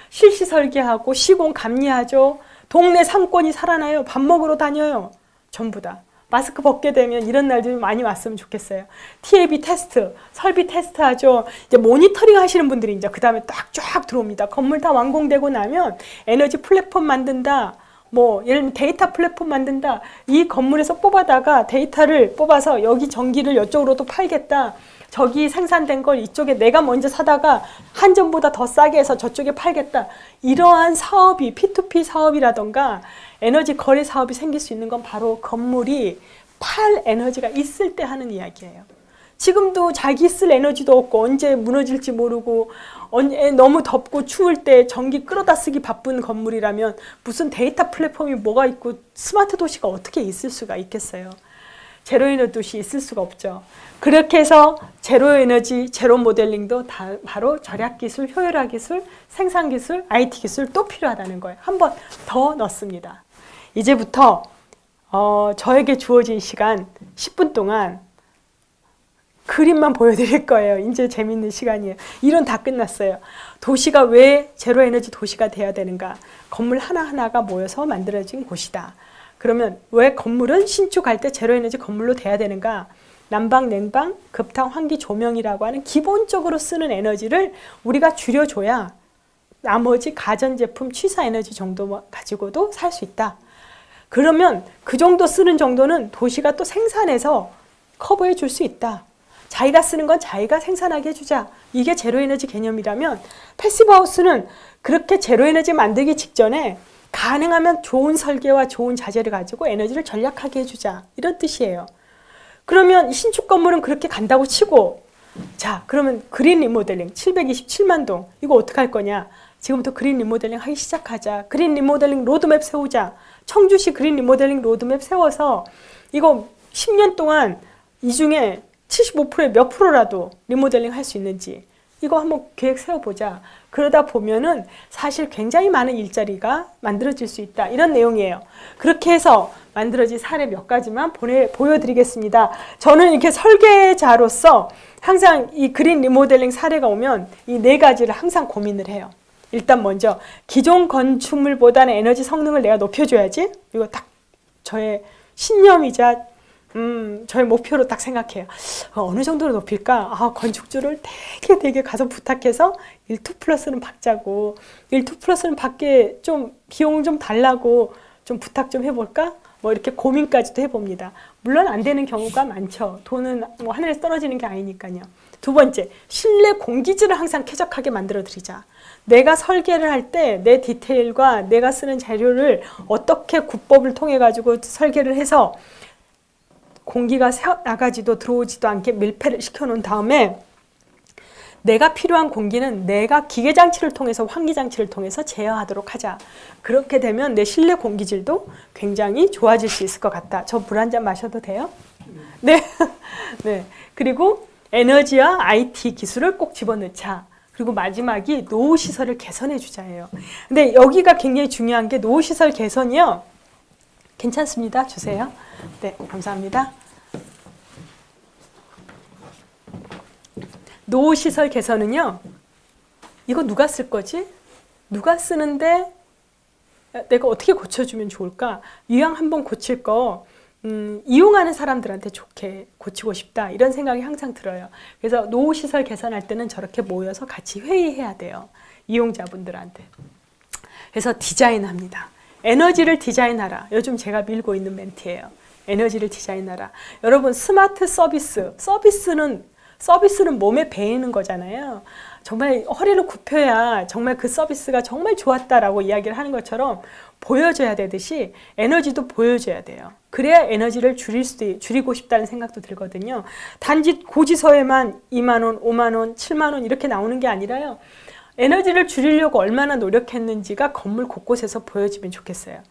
실시 설계하고 시공 감리하죠. 동네 상권이 살아나요. 밥 먹으러 다녀요. 전부 다. 마스크 벗게 되면 이런 날들이 많이 왔으면 좋겠어요. TAB 테스트, 설비 테스트 하죠. 이제 모니터링 하시는 분들이 이제 그 다음에 딱 쫙 들어옵니다. 건물 다 완공되고 나면 에너지 플랫폼 만든다. 뭐 예를 들면 데이터 플랫폼 만든다. 이 건물에서 뽑아다가 데이터를 뽑아서 여기 전기를 이쪽으로 또 팔겠다. 저기 생산된 걸 이쪽에 내가 먼저 사다가 한전보다 더 싸게 해서 저쪽에 팔겠다. 이러한 사업이 P2P 사업이라던가 에너지 거래 사업이 생길 수 있는 건 바로 건물이 팔 에너지가 있을 때 하는 이야기예요. 지금도 자기 쓸 에너지도 없고 언제 무너질지 모르고 너무 덥고 추울 때 전기 끌어다 쓰기 바쁜 건물이라면 무슨 데이터 플랫폼이 뭐가 있고 스마트 도시가 어떻게 있을 수가 있겠어요. 제로 에너지 도시 있을 수가 없죠. 그렇게 해서 제로 에너지, 제로 모델링도 다 바로 절약 기술, 효율화 기술, 생산 기술, IT 기술 또 필요하다는 거예요. 한 번 더 넣습니다. 이제부터 저에게 주어진 시간 10분 동안 그림만 보여드릴 거예요. 이제 재밌는 시간이에요. 이론 다 끝났어요. 도시가 왜 제로 에너지 도시가 돼야 되는가? 건물 하나하나가 모여서 만들어진 곳이다. 그러면 왜 건물은 신축할 때 제로 에너지 건물로 돼야 되는가? 난방, 냉방, 급탕, 환기, 조명이라고 하는 기본적으로 쓰는 에너지를 우리가 줄여줘야 나머지 가전제품, 취사 에너지 정도 가지고도 살 수 있다. 그러면 그 정도 쓰는 정도는 도시가 또 생산해서 커버해 줄 수 있다. 자기가 쓰는 건 자기가 생산하게 해주자. 이게 제로에너지 개념이라면 패시브하우스는 그렇게 제로에너지 만들기 직전에 가능하면 좋은 설계와 좋은 자재를 가지고 에너지를 절약하게 해주자. 이런 뜻이에요. 그러면 신축 건물은 그렇게 간다고 치고, 자, 그러면 그린 리모델링 727만 동 이거 어떻게 할 거냐? 지금부터 그린 리모델링 하기 시작하자. 그린 리모델링 로드맵 세우자. 청주시 그린 리모델링 로드맵 세워서 이거 10년 동안 이 중에 75%에 몇 프로라도 리모델링 할 수 있는지 이거 한번 계획 세워보자. 그러다 보면은 사실 굉장히 많은 일자리가 만들어질 수 있다. 이런 내용이에요. 그렇게 해서 만들어진 사례 몇 가지만 보여드리겠습니다. 저는 이렇게 설계자로서 항상 이 그린 리모델링 사례가 오면 이 네 가지를 항상 고민을 해요. 일단 먼저 기존 건축물보다는 에너지 성능을 내가 높여줘야지. 이거 딱 저의 신념이자 저의 목표로 딱 생각해요. 어느 정도로 높일까? 건축주를 되게 가서 부탁해서 1, 2 플러스는 받자고 1, 2 플러스는 받게 좀 비용 좀 달라고 좀 부탁 좀 해볼까? 뭐 이렇게 고민까지도 해봅니다. 물론 안 되는 경우가 많죠. 돈은 뭐 하늘에서 떨어지는 게 아니니까요. 두 번째, 실내 공기질을 항상 쾌적하게 만들어 드리자. 내가 설계를 할 때 내 디테일과 내가 쓰는 자료를 어떻게 구법을 통해 가지고 설계를 해서 공기가 나가지도 들어오지도 않게 밀폐를 시켜놓은 다음에 내가 필요한 공기는 내가 기계장치를 통해서 환기장치를 통해서 제어하도록 하자. 그렇게 되면 내 실내 공기질도 굉장히 좋아질 수 있을 것 같다. 저 물 한 잔 마셔도 돼요? 네. 네. 그리고 에너지와 IT 기술을 꼭 집어넣자. 그리고 마지막이 노후시설을 개선해 주자예요. 근데 여기가 굉장히 중요한 게 노후시설 개선이요. 괜찮습니다. 주세요. 네, 감사합니다. 노후시설 개선은요. 이거 누가 쓸 거지? 누가 쓰는데 내가 어떻게 고쳐주면 좋을까? 이왕 한번 고칠 거 이용하는 사람들한테 좋게 고치고 싶다. 이런 생각이 항상 들어요. 그래서 노후시설 개선할 때는 저렇게 모여서 같이 회의해야 돼요. 이용자분들한테. 그래서 디자인합니다. 에너지를 디자인하라. 요즘 제가 밀고 있는 멘트예요. 에너지를 디자인하라. 여러분 스마트 서비스는 몸에 배이는 거잖아요. 정말 허리를 굽혀야 정말 그 서비스가 정말 좋았다라고 이야기를 하는 것처럼 보여줘야 되듯이 에너지도 보여줘야 돼요. 그래야 에너지를 줄이고 싶다는 생각도 들거든요. 단지 고지서에만 2만 원, 5만 원, 7만 원 이렇게 나오는 게 아니라요. 에너지를 줄이려고 얼마나 노력했는지가 건물 곳곳에서 보여지면 좋겠어요.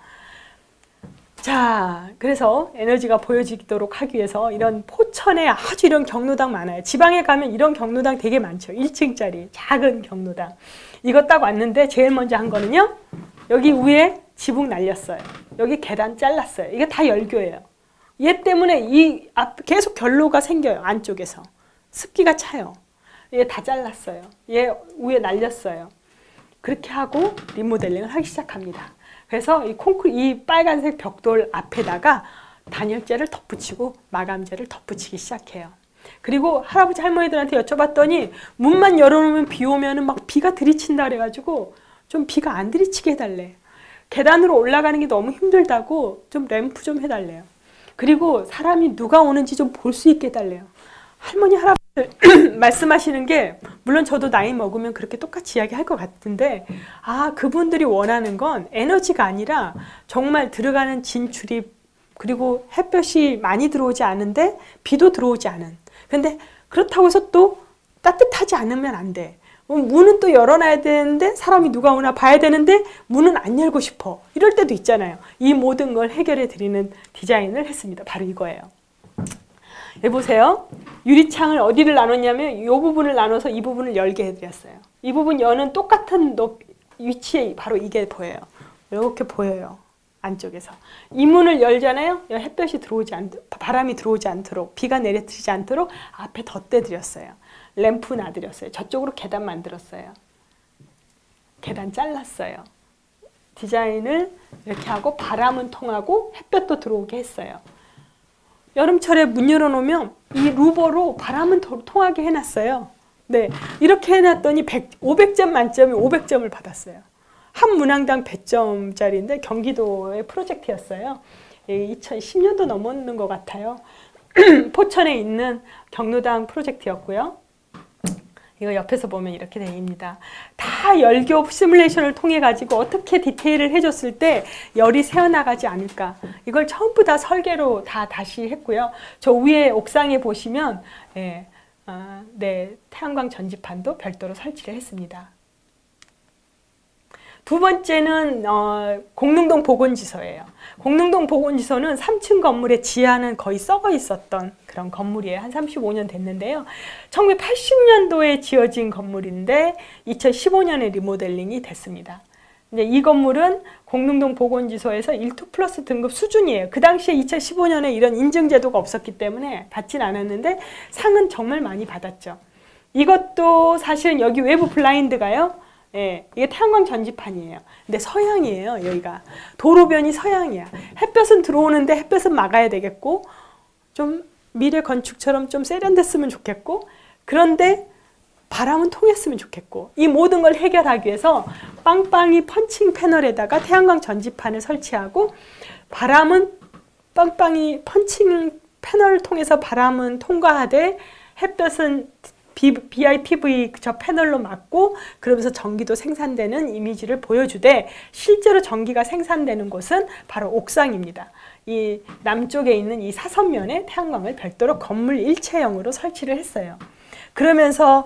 자, 그래서 에너지가 보여지도록 하기 위해서 이런 포천에 아주 이런 경로당 많아요. 지방에 가면 이런 경로당 되게 많죠. 1층짜리 작은 경로당. 이거 딱 왔는데 제일 먼저 한 거는요. 여기 위에 지붕 날렸어요. 여기 계단 잘랐어요. 이게 다 열교예요. 얘 때문에 이 앞 계속 결로가 생겨요. 안쪽에서. 습기가 차요. 얘 다 잘랐어요. 얘 위에 날렸어요. 그렇게 하고 리모델링을 하기 시작합니다. 그래서 이 빨간색 벽돌 앞에다가 단열재를 덧붙이고 마감재를 덧붙이기 시작해요. 그리고 할아버지 할머니들한테 여쭤봤더니 문만 열어놓으면 비 오면은 막 비가 들이친다 그래가지고 좀 비가 안 들이치게 해달래. 계단으로 올라가는 게 너무 힘들다고 좀 램프 좀 해달래요. 그리고 사람이 누가 오는지 좀 볼 수 있게 해달래요. 할머니 할아버지들 말씀하시는 게 물론 저도 나이 먹으면 그렇게 똑같이 이야기할 것 같은데 그분들이 원하는 건 에너지가 아니라 정말 들어가는 진출입 그리고 햇볕이 많이 들어오지 않은데 비도 들어오지 않은 근데 그렇다고 해서 또 따뜻하지 않으면 안 돼. 문은 또 열어놔야 되는데 사람이 누가 오나 봐야 되는데 문은 안 열고 싶어. 이럴 때도 있잖아요. 이 모든 걸 해결해 드리는 디자인을 했습니다. 바로 이거예요. 여기 보세요. 유리창을 어디를 나눴냐면 이 부분을 나눠서 이 부분을 열게 해드렸어요. 이 부분 여는 똑같은 위치에 바로 이게 보여요. 이렇게 보여요. 안쪽에서. 이 문을 열잖아요. 햇볕이 들어오지 바람이 들어오지 않도록 비가 내리지 않도록 앞에 덧대드렸어요. 램프 놔드렸어요. 저쪽으로 계단 만들었어요. 계단 잘랐어요. 디자인을 이렇게 하고 바람은 통하고 햇볕도 들어오게 했어요. 여름철에 문 열어놓으면 이 루버로 바람은 통하게 해놨어요. 네, 이렇게 해놨더니 500점 만점에 500점을 받았어요. 한 문항당 100점짜리인데 경기도의 프로젝트였어요. 2010년도 넘었는 것 같아요. 포천에 있는 경로당 프로젝트였고요. 이거 옆에서 보면 이렇게 되어있습니다. 다 열교 시뮬레이션을 통해 가지고 어떻게 디테일을 해줬을 때 열이 새어나가지 않을까. 이걸 전부 다 설계로 다시 했고요. 저 위에 옥상에 보시면 태양광 전지판도 별도로 설치를 했습니다. 두 번째는 공릉동 보건지소예요. 공릉동 보건지소는 3층 건물의 지하는 거의 썩어 있었던 그런 건물이에요. 한 35년 됐는데요. 1980년도에 지어진 건물인데 2015년에 리모델링이 됐습니다. 이제 이 건물은 공릉동 보건지소에서 1, 2+ 등급 수준이에요. 그 당시에 2015년에 이런 인증제도가 없었기 때문에 받진 않았는데 상은 정말 많이 받았죠. 이것도 사실은 여기 외부 블라인드가요. 예, 이게 태양광 전지판이에요. 근데 서양이에요, 여기가. 도로변이 서양이야. 햇볕은 들어오는데 햇볕은 막아야 되겠고, 좀 미래 건축처럼 좀 세련됐으면 좋겠고, 그런데 바람은 통했으면 좋겠고, 이 모든 걸 해결하기 위해서 빵빵이 펀칭 패널에다가 태양광 전지판을 설치하고, 바람은 빵빵이 펀칭 패널을 통해서 바람은 통과하되 햇볕은 BIPV 저 패널로 막고 그러면서 전기도 생산되는 이미지를 보여주되 실제로 전기가 생산되는 곳은 바로 옥상입니다. 이 남쪽에 있는 이 사선면에 태양광을 별도로 건물 일체형으로 설치를 했어요. 그러면서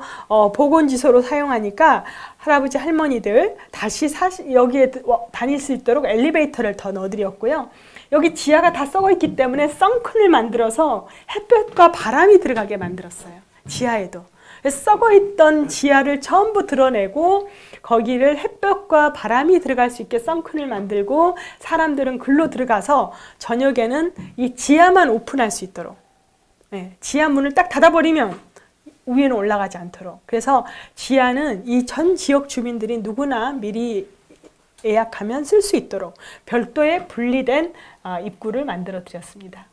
보건지소로 사용하니까 할아버지 할머니들 다시 여기에 다닐 수 있도록 엘리베이터를 더 넣어드렸고요. 여기 지하가 다 썩어 있기 때문에 썬큰을 만들어서 햇볕과 바람이 들어가게 만들었어요. 지하에도. 썩어 있던 지하를 전부 드러내고 거기를 햇볕과 바람이 들어갈 수 있게 썬큰을 만들고 사람들은 글로 들어가서 저녁에는 이 지하만 오픈할 수 있도록, 네, 지하 문을 딱 닫아버리면 위에는 올라가지 않도록. 그래서 지하는 이 전 지역 주민들이 누구나 미리 예약하면 쓸 수 있도록 별도의 분리된 입구를 만들어 드렸습니다.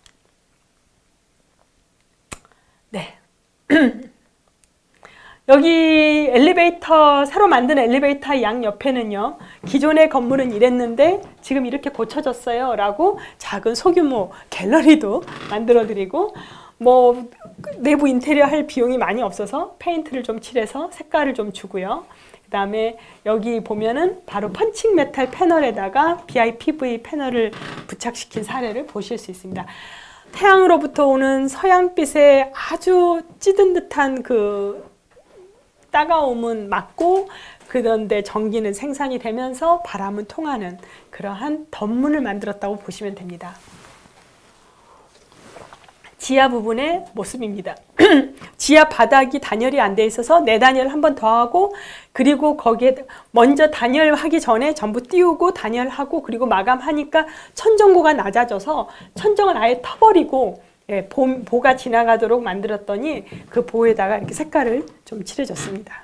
네. 여기 엘리베이터, 새로 만든 엘리베이터 양 옆에는요, 기존의 건물은 이랬는데 지금 이렇게 고쳐졌어요 라고 작은 소규모 갤러리도 만들어 드리고, 뭐 내부 인테리어 할 비용이 많이 없어서 페인트를 좀 칠해서 색깔을 좀 주고요. 그 다음에 여기 보면은 바로 펀칭 메탈 패널에다가 BIPV 패널을 부착시킨 사례를 보실 수 있습니다. 태양으로부터 오는 서양빛에 아주 찌든 듯한 그 따가움은 막고, 그런데 전기는 생산이 되면서 바람은 통하는 그러한 덧문을 만들었다고 보시면 됩니다. 지하 부분의 모습입니다. 지하 바닥이 단열이 안 돼 있어서 내단열 한 번 더 하고, 그리고 거기에 먼저 단열하기 전에 전부 띄우고 단열하고 그리고 마감하니까 천정고가 낮아져서 천정을 아예 터버리고, 예, 보가 지나가도록 만들었더니 그 보에다가 이렇게 색깔을 좀 칠해줬습니다.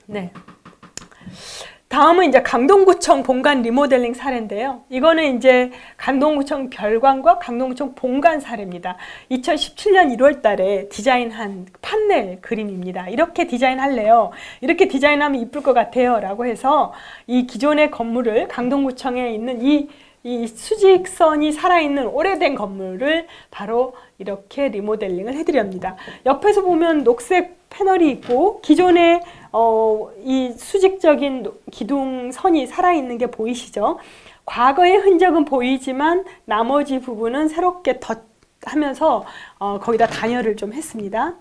네. 다음은 이제 강동구청 본관 리모델링 사례인데요. 이거는 이제 강동구청 별관과 강동구청 본관 사례입니다. 2017년 1월 달에 디자인한 판넬 그림입니다. 이렇게 디자인할래요. 이렇게 디자인하면 이쁠 것 같아요. 라고 해서 이 기존의 건물을 강동구청에 있는 이 수직선이 살아있는 오래된 건물을 바로 이렇게 리모델링을 해드립니다. 옆에서 보면 녹색 패널이 있고 기존에 이 수직적인 기둥선이 살아있는 게 보이시죠? 과거의 흔적은 보이지만 나머지 부분은 새롭게 하면서 거기다 단열을 좀 했습니다.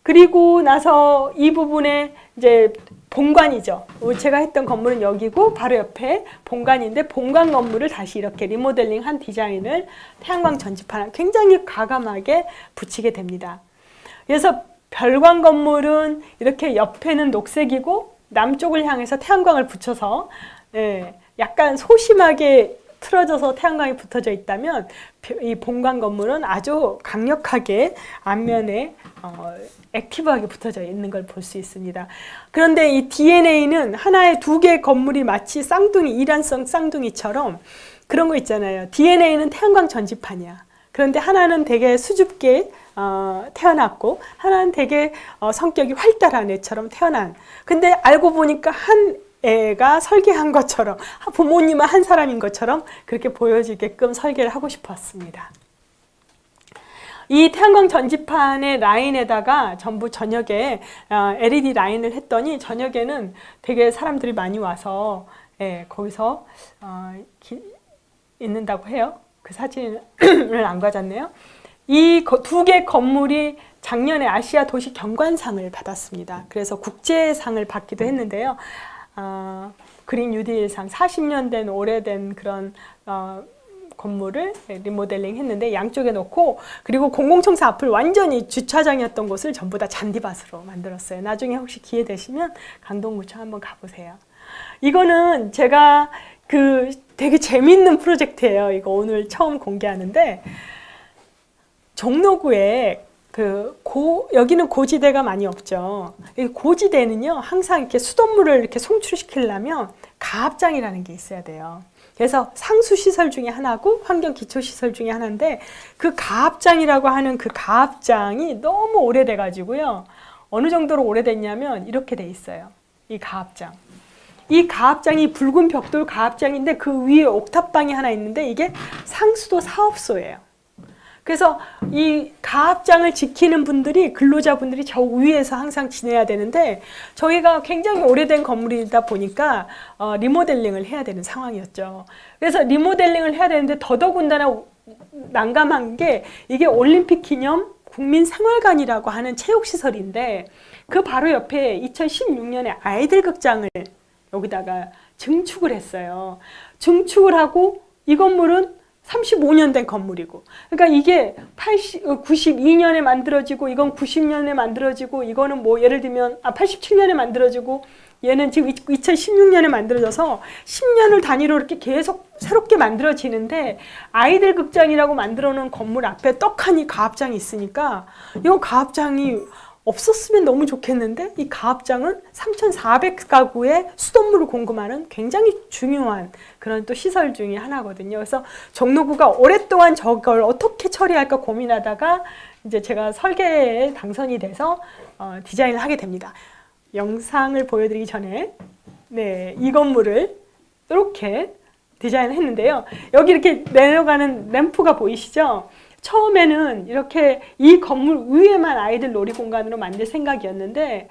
그리고 나서 이 부분에 이제 본관이죠. 제가 했던 건물은 여기고 바로 옆에 본관인데 본관 건물을 다시 이렇게 리모델링한 디자인을 태양광 전지판 굉장히 과감하게 붙이게 됩니다. 그래서 별관 건물은 이렇게 옆에는 녹색이고 남쪽을 향해서 태양광을 붙여서 약간 소심하게 틀어져서 태양광이 붙어져 있다면 이 본관 건물은 아주 강력하게 앞면에 액티브하게 붙어져 있는 걸 볼 수 있습니다. 그런데 이 DNA는 하나의 두 개의 건물이 마치 쌍둥이, 이란성 쌍둥이처럼 그런 거 있잖아요. DNA는 태양광 전지판이야. 그런데 하나는 되게 수줍게 태어났고 하나는 되게 성격이 활달한 애처럼 태어난. 근데 알고 보니까 한 애가 설계한 것처럼 부모님은 한 사람인 것처럼 그렇게 보여지게끔 설계를 하고 싶었습니다. 이 태양광 전지판의 라인에다가 전부 저녁에 LED 라인을 했더니 저녁에는 되게 사람들이 많이 와서 거기서 있는다고 해요. 그 사진을 안 가졌네요. 이 두 개 건물이 작년에 아시아 도시 경관상을 받았습니다. 그래서 국제상을 받기도 했는데요. 그린 뉴딜상 40년 된 오래된 그런 건물을 리모델링 했는데 양쪽에 놓고, 그리고 공공청사 앞을 완전히 주차장이었던 곳을 전부 다 잔디밭으로 만들었어요. 나중에 혹시 기회 되시면 강동구청 한번 가보세요. 이거는 제가 되게 재밌는 프로젝트예요. 이거 오늘 처음 공개하는데, 종로구에 여기는 고지대가 많이 없죠. 고지대는요, 항상 이렇게 수돗물을 이렇게 송출시키려면 가압장이라는 게 있어야 돼요. 그래서 상수시설 중에 하나고 환경기초시설 중에 하나인데, 그 가압장이라고 하는 그 가압장이 너무 오래돼가지고요. 어느 정도로 오래됐냐면 이렇게 돼 있어요. 이 가압장. 이 가압장이 붉은 벽돌 가압장인데 그 위에 옥탑방이 하나 있는데 이게 상수도 사업소예요. 그래서 이 가압장을 지키는 분들이, 근로자분들이 저 위에서 항상 지내야 되는데, 저희가 굉장히 오래된 건물이다 보니까 리모델링을 해야 되는 상황이었죠. 그래서 리모델링을 해야 되는데 더더군다나 난감한 게, 이게 올림픽 기념 국민생활관이라고 하는 체육시설인데 그 바로 옆에 2016년에 아이들 극장을 여기다가 증축을 했어요. 증축을 하고 이 건물은 35년 된 건물이고, 그러니까 이게 92년에 만들어지고, 이건 90년에 만들어지고, 이거는 뭐 예를 들면 87년에 만들어지고, 얘는 지금 2016년에 만들어져서 10년을 단위로 이렇게 계속 새롭게 만들어지는데, 아이들 극장이라고 만들어 놓은 건물 앞에 떡하니 가압장이 있으니까 이거 가압장이 없었으면 너무 좋겠는데, 이 가압장은 3,400가구의 수돗물을 공급하는 굉장히 중요한 그런 또 시설 중에 하나거든요. 그래서 종로구가 오랫동안 저걸 어떻게 처리할까 고민하다가 이제 제가 설계에 당선이 돼서 디자인을 하게 됩니다. 영상을 보여드리기 전에 이 건물을 이렇게 디자인을 했는데요. 여기 이렇게 내려가는 램프가 보이시죠? 처음에는 이렇게 이 건물 위에만 아이들 놀이공간으로 만들 생각이었는데,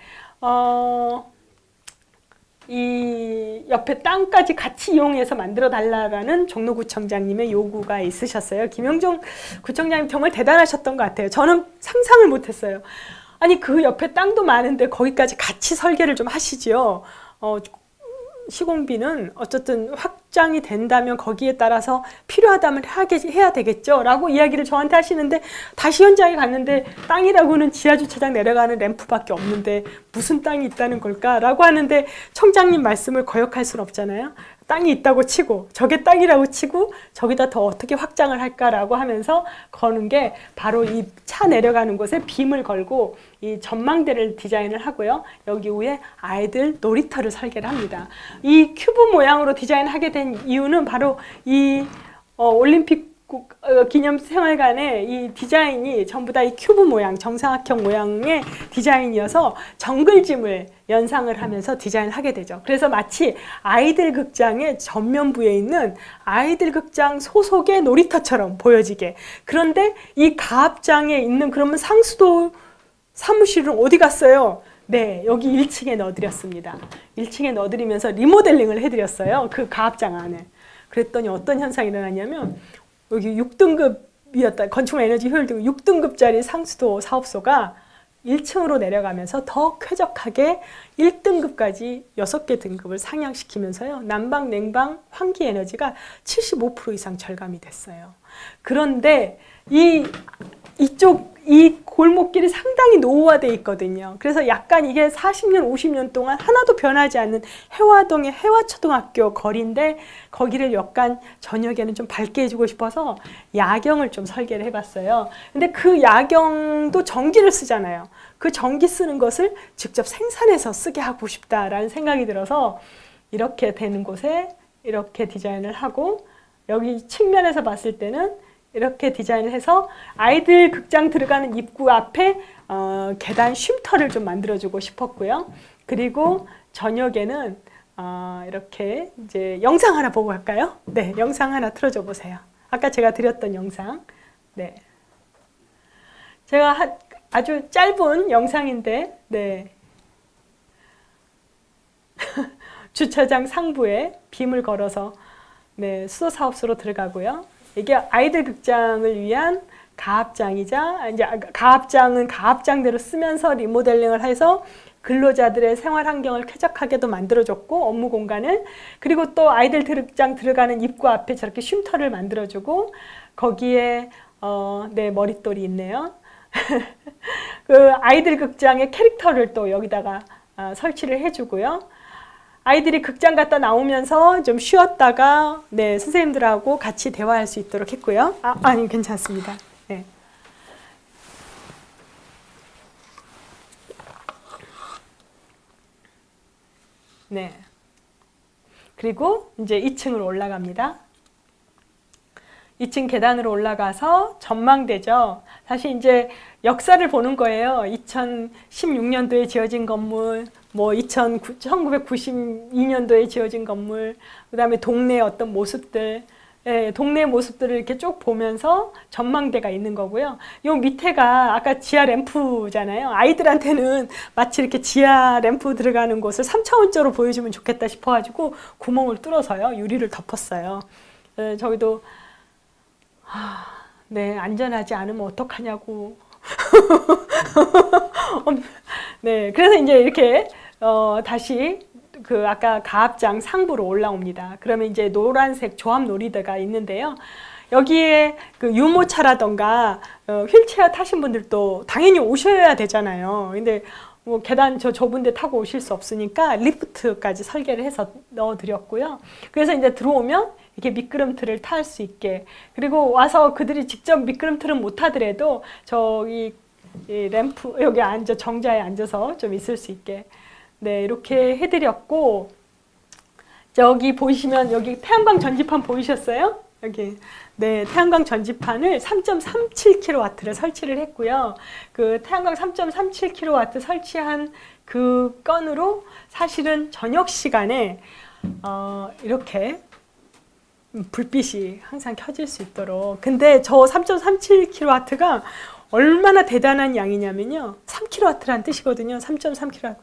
이 옆에 땅까지 같이 이용해서 만들어 달라라는 종로구청장님의 요구가 있으셨어요. 김영종 구청장님 정말 대단하셨던 것 같아요. 저는 상상을 못했어요. 아니, 그 옆에 땅도 많은데 거기까지 같이 설계를 좀 하시지요. 시공비는 어쨌든 확장이 된다면 거기에 따라서 필요하다면 해야 되겠죠 라고 이야기를 저한테 하시는데, 다시 현장에 갔는데 땅이라고는 지하주차장 내려가는 램프밖에 없는데 무슨 땅이 있다는 걸까 라고 하는데, 청장님 말씀을 거역할 수는 없잖아요. 땅이 있다고 치고 저게 땅이라고 치고 저기다 더 어떻게 확장을 할까라고 하면서 거는 게 바로 이 차 내려가는 곳에 빔을 걸고 이 전망대를 디자인을 하고요. 여기 위에 아이들 놀이터를 설계를 합니다. 이 큐브 모양으로 디자인하게 된 이유는 바로 이 올림픽 기념생활관의 이 디자인이 전부 다 이 큐브 모양, 정사각형 모양의 디자인이어서 정글짐을 연상을 하면서 디자인을 하게 되죠. 그래서 마치 아이들 극장의 전면부에 있는 아이들 극장 소속의 놀이터처럼 보여지게. 그런데 이 가압장에 있는 그러면 상수도 사무실은 어디 갔어요? 네, 여기 1층에 넣어드렸습니다. 1층에 넣어드리면서 리모델링을 해드렸어요. 그 가압장 안에. 그랬더니 어떤 현상이 일어났냐면, 여기 6등급이었다. 건축물 에너지 효율 등 6등급짜리 상수도 사업소가 1층으로 내려가면서 더 쾌적하게 1등급까지 6개 등급을 상향시키면서요. 난방, 냉방, 환기 에너지가 75% 이상 절감이 됐어요. 그런데 이 골목길이 상당히 노후화되어 있거든요. 그래서 약간 이게 40년, 50년 동안 하나도 변하지 않는 해화동의 해화초등학교 거리인데, 거기를 약간 저녁에는 좀 밝게 해주고 싶어서 야경을 좀 설계를 해봤어요. 근데 그 야경도 전기를 쓰잖아요. 그 전기 쓰는 것을 직접 생산해서 쓰게 하고 싶다라는 생각이 들어서 이렇게 되는 곳에 이렇게 디자인을 하고, 여기 측면에서 봤을 때는 이렇게 디자인을 해서 아이들 극장 들어가는 입구 앞에 계단 쉼터를 좀 만들어주고 싶었고요. 그리고 저녁에는 이렇게 이제 영상 하나 보고 갈까요? 네, 영상 하나 틀어줘 보세요. 아까 제가 드렸던 영상. 네, 제가 아주 짧은 영상인데, 네. 주차장 상부에 빔을 걸어서 수도사업소로 들어가고요. 이게 아이들 극장을 위한 가압장이자, 이제 가압장은 가압장대로 쓰면서 리모델링을 해서 근로자들의 생활 환경을 쾌적하게도 만들어줬고 업무 공간을, 그리고 또 아이들 극장 들어가는 입구 앞에 저렇게 쉼터를 만들어주고 거기에 네, 머릿돌이 있네요. 그 아이들 극장의 캐릭터를 또 여기다가 설치를 해주고요. 아이들이 극장 갔다 나오면서 좀 쉬었다가 네, 선생님들하고 같이 대화할 수 있도록 했고요. 아니 괜찮습니다. 네. 네. 그리고 이제 2층으로 올라갑니다. 2층 계단으로 올라가서 전망대죠. 사실 이제 역사를 보는 거예요. 2016년도에 지어진 건물, 뭐 1992년도에 지어진 건물, 그 다음에 동네의 어떤 모습들, 예, 동네 모습들을 이렇게 쭉 보면서 전망대가 있는 거고요. 요 밑에가 아까 지하 램프잖아요. 아이들한테는 마치 이렇게 지하 램프 들어가는 곳을 3차원적으로 보여주면 좋겠다 싶어가지고 구멍을 뚫어서요. 유리를 덮었어요. 저기도 네, 안전하지 않으면 어떡하냐고. 네, 그래서 이제 이렇게 다시 그 아까 가압장 상부로 올라옵니다. 그러면 이제 노란색 조합 놀이대가 있는데요. 여기에 그 유모차라던가 휠체어 타신 분들도 당연히 오셔야 되잖아요. 근데 뭐 계단 저 좁은 데 타고 오실 수 없으니까 리프트까지 설계를 해서 넣어드렸고요. 그래서 이제 들어오면 이렇게 미끄럼틀을 탈 수 있게, 그리고 와서 그들이 직접 미끄럼틀은 못 타더라도 저기 이 램프 여기 정자에 앉아서 좀 있을 수 있게 네, 이렇게 해드렸고, 저기 보시면 여기 태양광 전지판 보이셨어요? 여기 네, 태양광 전지판을 3.37kW를 설치를 했고요. 그 태양광 3.37kW 설치한 그 건으로 사실은 저녁 시간에 이렇게 불빛이 항상 켜질 수 있도록. 근데 저 3.37kW가 얼마나 대단한 양이냐면요. 3kW라는 뜻이거든요. 3.3kW.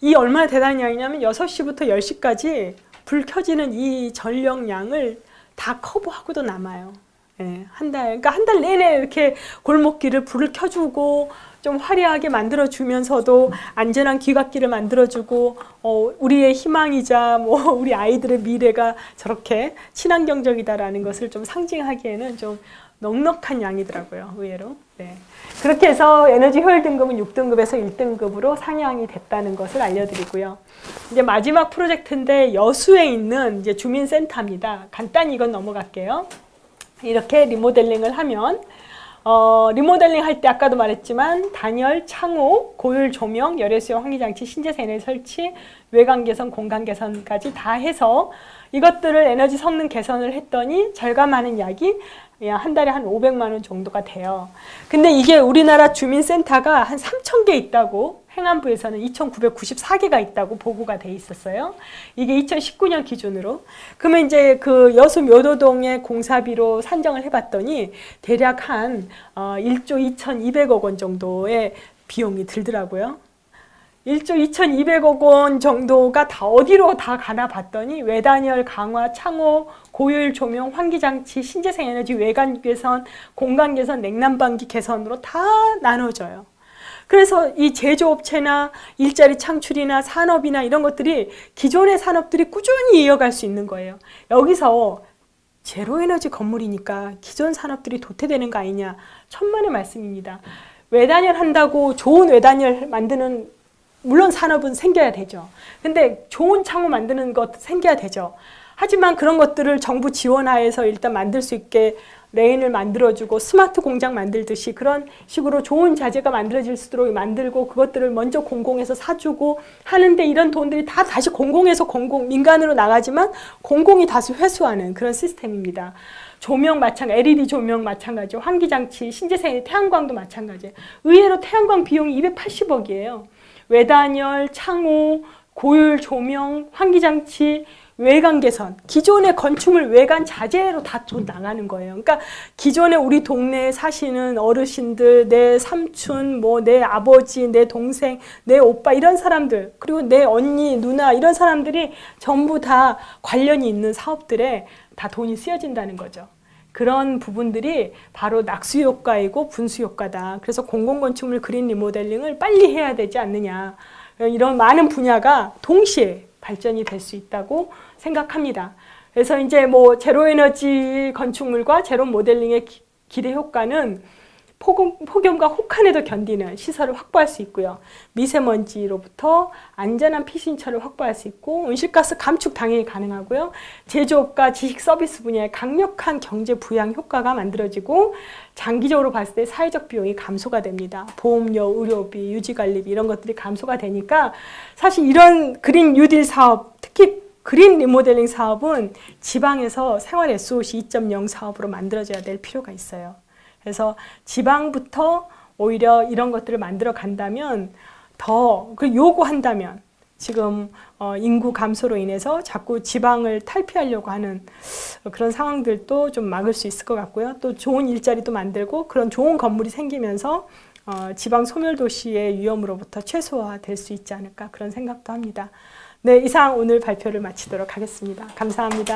이 얼마나 대단한 양이냐면 6시부터 10시까지 불 켜지는 이 전력량을 다 커버하고도 남아요. 예, 한 달, 그러니까 한 달 내내 이렇게 골목길을 불을 켜주고 좀 화려하게 만들어주면서도 안전한 귀갓길을 만들어주고 우리의 희망이자 뭐 우리 아이들의 미래가 저렇게 친환경적이다라는 것을 좀 상징하기에는 좀 넉넉한 양이더라고요, 의외로. 네. 그렇게 해서 에너지 효율 등급은 6등급에서 1등급으로 상향이 됐다는 것을 알려드리고요. 이제 마지막 프로젝트인데 여수에 있는 이제 주민센터입니다. 간단히 이건 넘어갈게요. 이렇게 리모델링을 하면 리모델링 할 때 아까도 말했지만 단열, 창호, 고율 조명, 열애 수용 환기장치, 신재생 에너지 설치, 외관 개선, 공간 개선까지 다 해서 이것들을 에너지 성능 개선을 했더니 절감하는 약이 한 달에 한 500만 원 정도가 돼요. 근데 이게 우리나라 주민센터가 한 3,000개 있다고, 행안부에서는 2,994개가 있다고 보고가 돼 있었어요. 이게 2019년 기준으로. 그러면 이제 그 여수 묘도동의 공사비로 산정을 해봤더니 대략 한 1조 2,200억 원 정도의 비용이 들더라고요. 1조 2,200억 원 정도가 다 어디로 다 가나 봤더니 외단열 강화, 창호, 고효율 조명, 환기장치, 신재생 에너지, 외관 개선, 공간 개선, 냉난방기 개선으로 다 나눠져요. 그래서 이 제조업체나 일자리 창출이나 산업이나 이런 것들이 기존의 산업들이 꾸준히 이어갈 수 있는 거예요. 여기서 제로에너지 건물이니까 기존 산업들이 도태되는 거 아니냐. 천만의 말씀입니다. 외단열 한다고 좋은 외단열 만드는 물론 산업은 생겨야 되죠. 근데 좋은 창호 만드는 것 생겨야 되죠. 하지만 그런 것들을 정부 지원하에서 일단 만들 수 있게 레인을 만들어주고 스마트 공장 만들듯이 그런 식으로 좋은 자재가 만들어질 수 있도록 만들고 그것들을 먼저 공공에서 사주고 하는데 이런 돈들이 다 다시 공공에서 민간으로 나가지만 공공이 다시 회수하는 그런 시스템입니다. 조명 마찬가지, LED 조명 마찬가지, 환기장치, 신재생 태양광도 마찬가지예요. 의외로 태양광 비용이 280억이에요. 외단열, 창호, 고율 조명, 환기장치, 외관 개선, 기존의 건축물 외관 자재로 다 돈 나가는 거예요. 그러니까 기존에 우리 동네에 사시는 어르신들, 내 삼촌, 뭐 내 아버지, 내 동생, 내 오빠 이런 사람들, 그리고 내 언니, 누나 이런 사람들이 전부 다 관련이 있는 사업들에 다 돈이 쓰여진다는 거죠. 그런 부분들이 바로 낙수 효과이고 분수 효과다. 그래서 공공건축물 그린 리모델링을 빨리 해야 되지 않느냐. 이런 많은 분야가 동시에 발전이 될 수 있다고 생각합니다. 그래서 이제 뭐 제로에너지 건축물과 제로 모델링의 기대 효과는 폭염과 혹한에도 견디는 시설을 확보할 수 있고요. 미세먼지로부터 안전한 피신처를 확보할 수 있고 온실가스 감축 당연히 가능하고요. 제조업과 지식 서비스 분야에 강력한 경제 부양 효과가 만들어지고 장기적으로 봤을 때 사회적 비용이 감소가 됩니다. 보험료, 의료비, 유지관리비 이런 것들이 감소가 되니까 사실 이런 그린 뉴딜 사업, 특히 그린 리모델링 사업은 지방에서 생활 SOC 2.0 사업으로 만들어져야 될 필요가 있어요. 그래서 지방부터 오히려 이런 것들을 만들어 간다면 더 요구한다면 지금 인구 감소로 인해서 자꾸 지방을 탈피하려고 하는 그런 상황들도 좀 막을 수 있을 것 같고요. 또 좋은 일자리도 만들고 그런 좋은 건물이 생기면서 지방 소멸도시의 위험으로부터 최소화될 수 있지 않을까 그런 생각도 합니다. 네, 이상 오늘 발표를 마치도록 하겠습니다. 감사합니다.